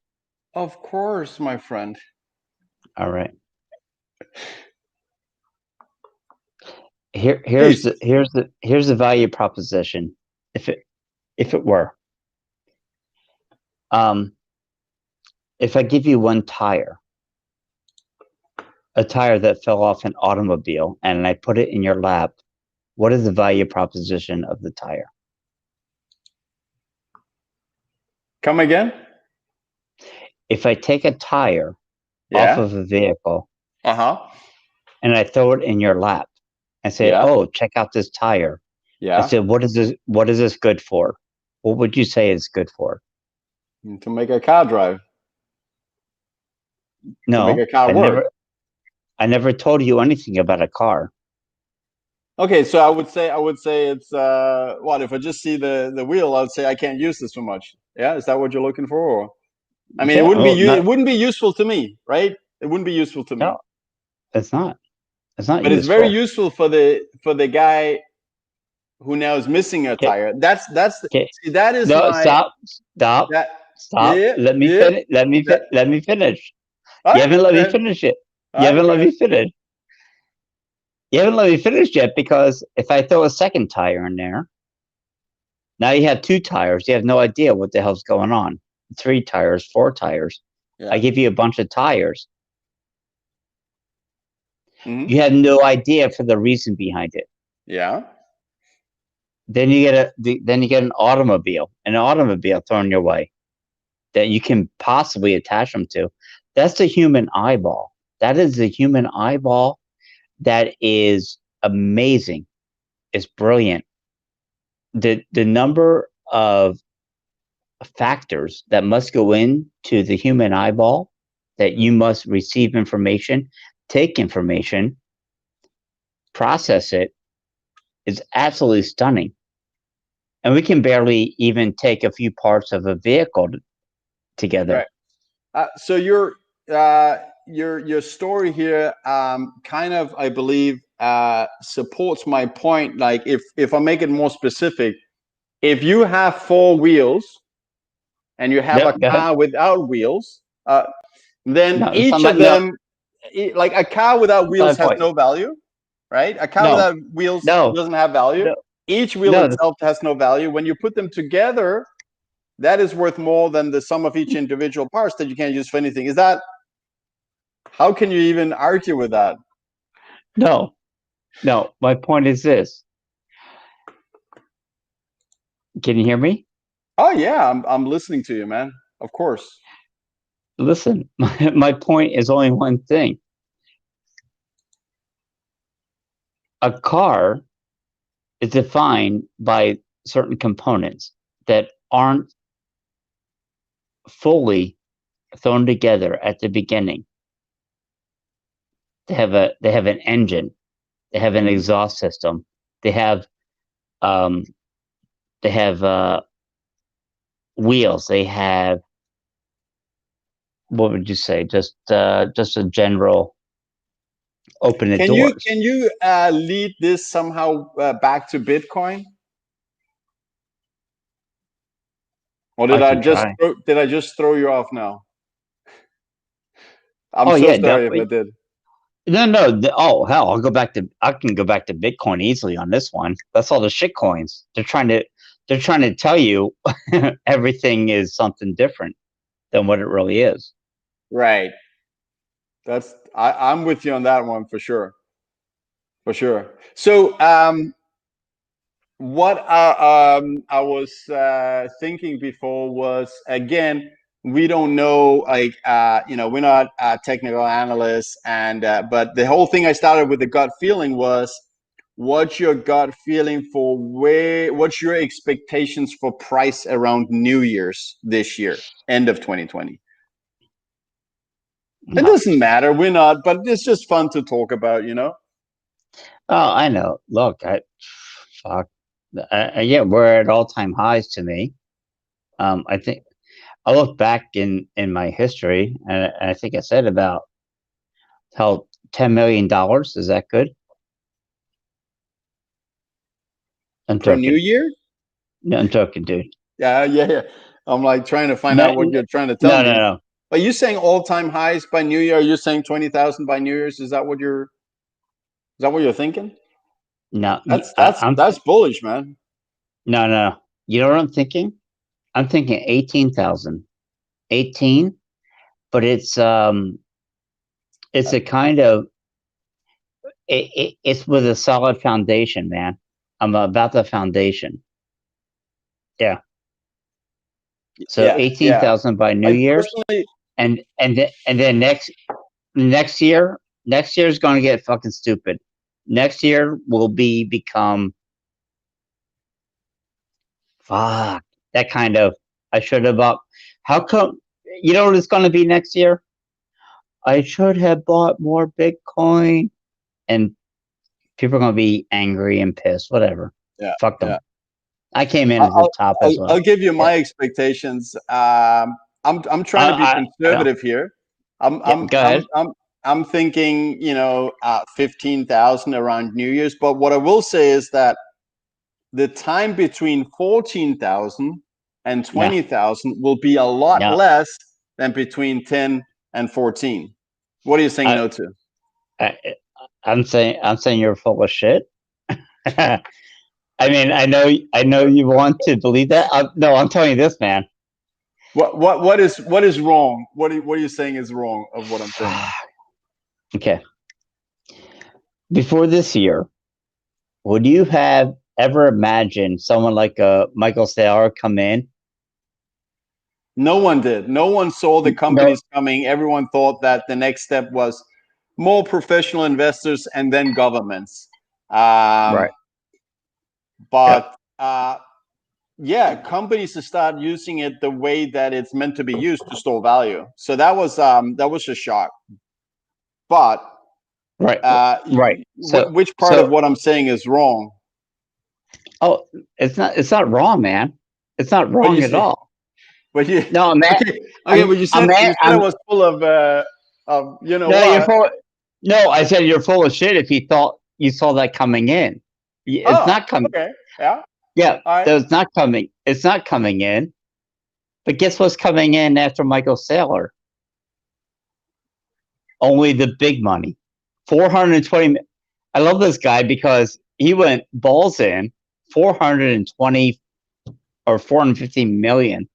of course, my friend. All right. Here's Please. the value proposition. If it were, if I give you one tire, a tire that fell off an automobile, and I put it in your lap, what is the value proposition of the tire? Come again? If I take a tire off Yeah. of a vehicle Uh-huh. and I throw it in your lap and say, Yeah. "Oh, check out this tire," I Yeah. said, "What is this? What is this good for?" What would you say it's good for? To make a car drive, to make a No, car work. I never told you anything about a car. Okay, so I would say it's what if I just see the wheel, I'd say I can't use this so much. Yeah, is that what you're looking for? Or, I mean, Yeah, well, it wouldn't be useful to me, right? It wouldn't be useful to me. no, it's not. It's not But it's very useful. useful for the guy who now is missing a Okay, tire. okay. See, that is No, my that stop. yeah, Let me yeah, finish. that Let me finish. all You right, haven't let go me ahead. finish it. All You right, haven't go let ahead. me finish. You haven't let me finish yet, because if I throw a second tire in there, now you have two tires. You have no idea what the hell's going on. Three tires, four tires. I Yeah. give you a bunch of tires. Hmm. You have no idea for the reason behind it. Yeah. Then you get an automobile thrown your way that you can possibly attach them to. That's the human eyeball. That is the human eyeball. That is amazing. It's brilliant. The number of factors that must go into the human eyeball, that you must receive information, take information, process it, is absolutely stunning. And we can barely even take a few parts of a vehicle together. Right. So your story here kind of, I believe, supports my point. Like if I make it more specific, if you have four wheels and you have a Yep, go ahead. car without wheels, then No, it's not each my, of no, them, like a car without that's my wheels has point. no value, right? A car No, without wheels no, doesn't have value. no, Each wheel no, itself has no value. When you put them together, that is worth more than the sum of each individual parts that you can't use for anything. Is that, how can you even argue with that? no, no. My point is this. Can you hear me? Oh yeah, I'm listening to you, man. Of course. Listen, my point is only one thing. A car is defined by certain components that aren't fully thrown together at the beginning. They have an engine, they have an Mhm. exhaust system, they have um, they have wheels, they have, what would you say? Just a general open the doors. Can you lead this somehow back to Bitcoin, or I can try. did I just throw you off now? I'm Oh so yeah, sorry if I definitely. did. No, no. Oh hell, I can go back to Bitcoin easily on this one. That's all the shit coins. They're trying to tell you everything is something different than what it really is. Right. I'm with you on that one for sure. For sure. So what I was thinking before was, again, we don't know, like we're not technical analysts, and but the whole thing I started with the gut feeling was, what's your gut feeling for what's your expectations for price around New Year's this year, end of 2020? It No. doesn't matter. We're not, but it's just fun to talk about, you know? Oh, I know. Look, fuck. Yeah, we're at all-time highs to me. I think I look back in my history, and I think I said about how $10 million is that good? I'm Per New joking. Year? No, I'm joking, dude. Yeah. I'm like trying to find No, out what you're trying to tell no, no, me. no, Are you saying all-time highs by New Year? Are you saying 20,000 by New Year's? Is that what you're thinking? no. That's bullish, man. No, no. You know what I'm thinking? I'm thinking 18,000. 18, but it's a kind of it's with a solid foundation, man. I'm about the foundation. Yeah. So Yeah. 18,000 by New I Year's, personally, and then next year is going to get fucking stupid. Next year will become fuck that kind of I should have bought. How come? You know what it's going to be next year? I should have bought more Bitcoin, and people are going to be angry and pissed. Whatever. yeah, Fuck them. yeah. I came in at the I'll, top I'll, as well. I'll give you Yeah. my expectations. I'm trying to be I know. conservative here. I'm Yeah. I'm Go I'm ahead. I'm I'm thinking, 15,000 around New Year's. But what I will say is that the time between 14,000 and No. 20,000 will be a lot No. less than between 10 and 14. What are you saying I, no to? I I'm saying you're full of shit. I mean, I know you want to believe that. No, I'm telling you this, man. What is wrong? What are you saying is wrong of what I'm saying? Okay. Before this year, would you have ever imagined someone like Michael Saylor come in? No one did. No one saw the No. companies coming. Everyone thought that the next step was more professional investors and then governments. Right. Yep. But yeah, companies to start using it the way that it's meant to be used to store value. So that was a shock. But Right. Right. which part of So what I'm saying is wrong? oh, it's not wrong, man. It's not What do you wrong at say? all. But you No, I'm at, okay, but you said I I'm was full of you know no, you're what? full. No, I said you're full of shit if you thought you saw that coming in. It's Oh, not coming. okay, yeah, Yeah, all right. that's not coming. It's not coming in. But guess what's coming in after Michael Saylor? Only the big money. 420. I love this guy because he went balls in 420 or 450 million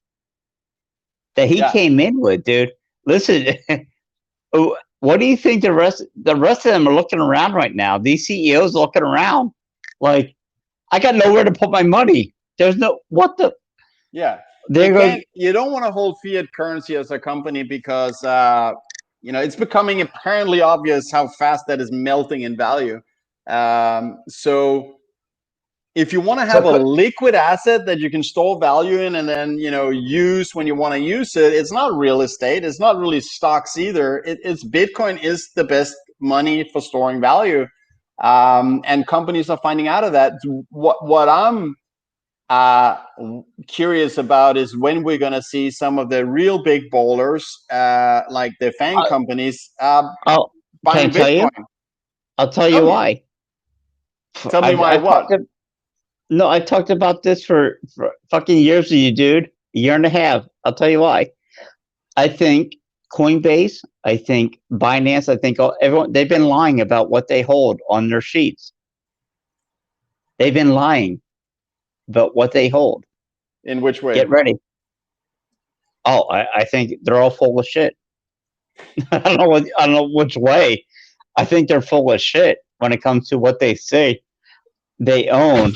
that he Yeah, came in with, dude. Listen, what do you think the rest of them are looking around right now? These CEOs looking around like I got nowhere to put my money. There's no what the yeah. there goes You don't want to hold fiat currency as a company because it's becoming apparently obvious how fast that is melting in value. So if you want to so have a put liquid asset that you can store value in and then use when you want to use it, it's not real estate. It's not really stocks either. It's Bitcoin is the best money for storing value, and companies are finding out of that. What I'm uh, curious about is when we're going to see some of the real big bowlers, like the FANG I, companies, I'll can I buying tell you? Bitcoin. I'll tell Tell you me, why. tell me I've why. I've What? talked to, no, I talked about this for fucking years with you, dude. A year and a half. I'll tell you why. I think Coinbase, I think Binance, I think everyone they've been lying about what they hold on their sheets. They've been lying about what they hold. In which way? Get ready. Oh, I think they're all full of shit. I don't know which way. I think they're full of shit when it comes to what they say they own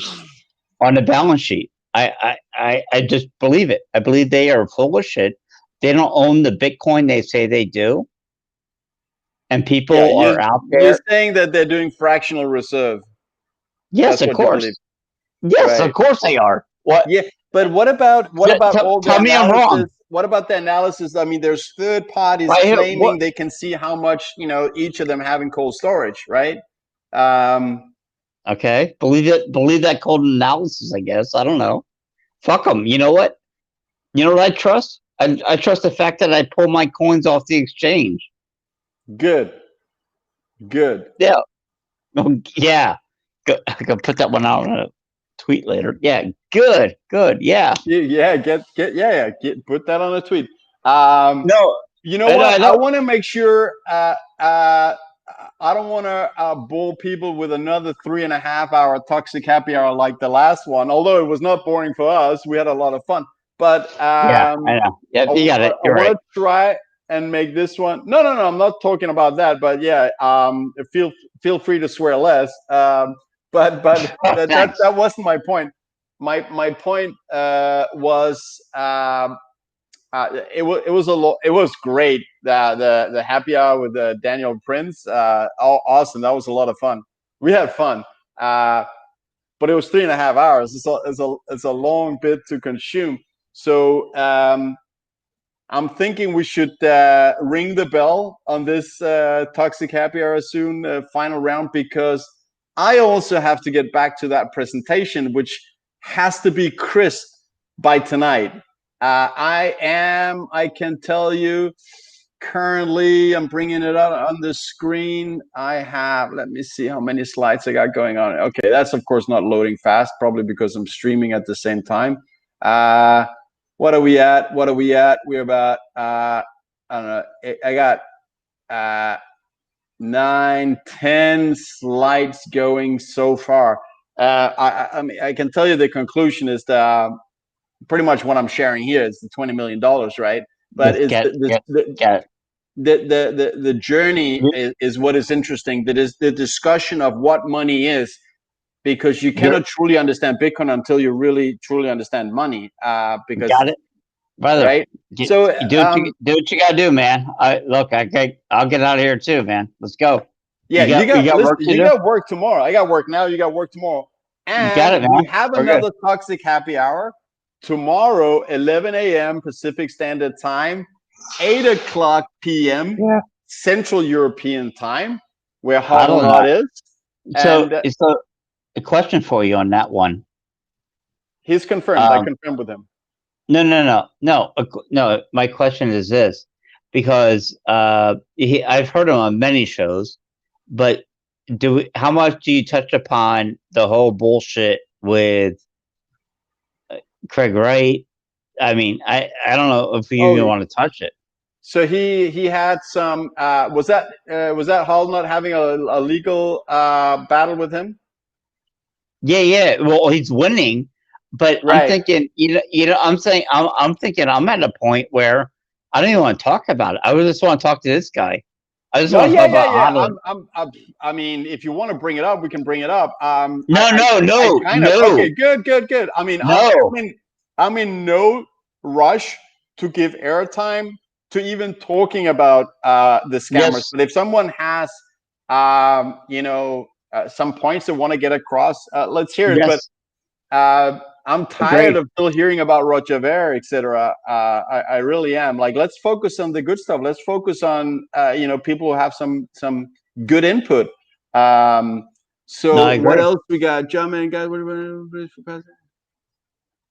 on the balance sheet. I just believe it. I believe they are full of shit. They don't own the Bitcoin they say they do, and Yeah, people are out you're there. saying that they're doing fractional reserve. Yes, That's of what you believe, course. Yes, of right? course they are. What? Yeah, but what about all the Tell me I'm analysis? wrong. what about the analysis? I mean, there's third parties Right here, claiming they can see how much, each of them have in cold storage, right? Okay, believe it. Believe that cold analysis. I guess I don't know. Fuck them. You know what? You know what I trust? I trust the fact that I pull my coins off the exchange. Good. Yeah. Oh, yeah. I can put that one out on a tweet later. Yeah. Good. Yeah. Yeah, put that on a tweet. No. You know what? I want to make sure. I don't want to bore people with another 3.5 hour toxic happy hour like the last one. Although it was not boring for us, we had a lot of fun. But yeah, I know. Yeah, you got it. You're I right. want to try and make this one. No. I'm not talking about that. But yeah, feel free to swear less. But that wasn't my point. My point was. It was great. The happy hour with Daniel Prince, awesome. That was a lot of fun. We had fun, but it was 3.5 hours. It's a long bit to consume. So I'm thinking we should ring the bell on this toxic happy hour soon, final round, because I also have to get back to that presentation, which has to be crisp by tonight. I can tell you, currently, I'm bringing it up on the screen. Let me see how many slides I got going on. Okay, that's of course not loading fast, probably because I'm streaming at the same time. What are we at? We're about, I don't know, I got 9, 10 slides going so far. I mean, I can tell you the conclusion is that pretty much what I'm sharing here is the $20 million, right? But it's the journey is what is interesting. That is the discussion of what money is, because you cannot truly understand Bitcoin until you really truly understand money. Because got it, brother. Right. So do what you gotta do, man. I'll get out of here too, man. Let's go. Yeah, you got work tomorrow. I got work now. You got work tomorrow. And you got it, man. We have another toxic happy hour tomorrow, 11 a.m. Pacific Standard Time, 8 o'clock p.m. Central European Time, where HODL is. So, a question for you on that one. He's confirmed. I confirmed with him. No. My question is this, because I've heard him on many shows, but how much do you touch upon the whole bullshit with Craig Wright? I mean, I don't know if you even want to touch it. So he had some. Was that Hall not having a legal battle with him? Yeah. Well, he's winning. But I'm thinking, I'm thinking I'm at a point where I don't even want to talk about it. I just want to talk to this guy. I just want to talk about I mean, if you want to bring it up, we can bring it up. No. Okay, good. I mean, I'm in no rush to give airtime to even talking about the scammers. Yes. But if someone has, some points they want to get across, let's hear it. Yes. But I'm tired of still hearing about Roger Ver, etc. I really am. Like, let's focus on the good stuff. Let's focus on people who have some good input. So what else we got? German guys.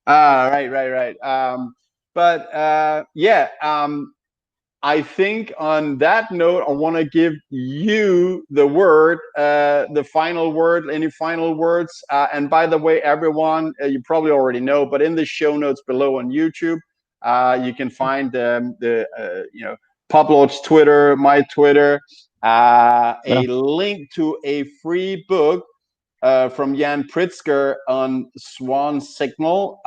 Right. I think on that note, I want to give you the word, the final word. Any final words? And by the way, everyone, you probably already know, but in the show notes below on YouTube, you can find Publord's Twitter, my Twitter, a link to a free book from Jan Pritzker on Swan Signal,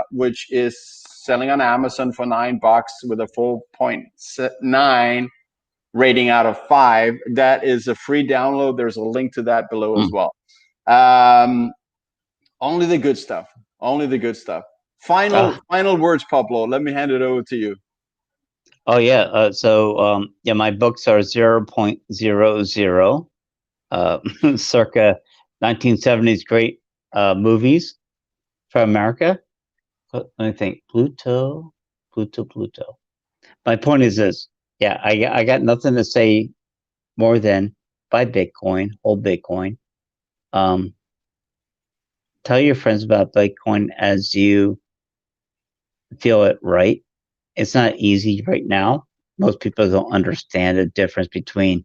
which is selling on Amazon for $9 with a 4.9 rating out of 5. That is a free download. There's a link to that below as well. Only the good stuff. Final words, Publord. Let me hand it over to you. Oh yeah. So my books are 0.00, circa 1970s great movies from America. Let me think. Pluto. Pluto. My point is this. Yeah, I got nothing to say more than buy Bitcoin, hold Bitcoin. Tell your friends about Bitcoin as you feel it right. It's not easy right now. Most people don't understand the difference between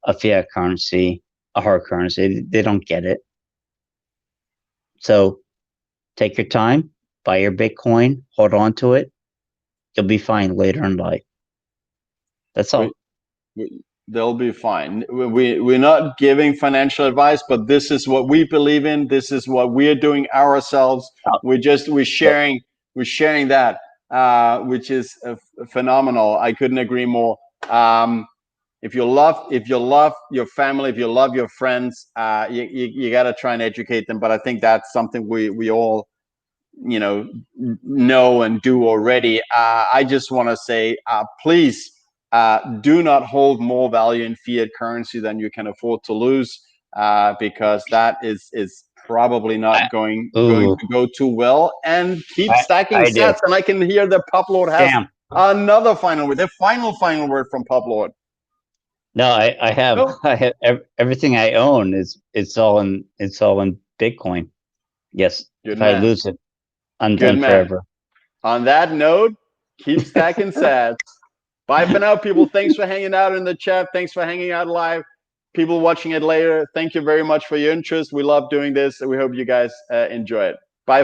a fiat currency, a hard currency. They don't get it. So take your time, buy your Bitcoin, hold on to it. You'll be fine later in life. That's all. They'll be fine. We're not giving financial advice, but this is what we believe in. This is what we're doing ourselves. We're sharing that, which is phenomenal. I couldn't agree more. If you love your family, if you love your friends, you got to try and educate them. But I think that's something we all know and do already. I just want to say, please do not hold more value in fiat currency than you can afford to lose, because that is probably not going to go too well. And keep stacking sats. And I can hear that Publord has another final word. The final word from Publord. No, I have. Oh. I have everything I own it's all in Bitcoin. Yes. Good if man. I lose it, I'm done forever. On that note, keep stacking sats. Bye for now, people. Thanks for hanging out in the chat. Thanks for hanging out live. People watching it later, thank you very much for your interest. We love doing this. We hope you guys enjoy it. Bye for now.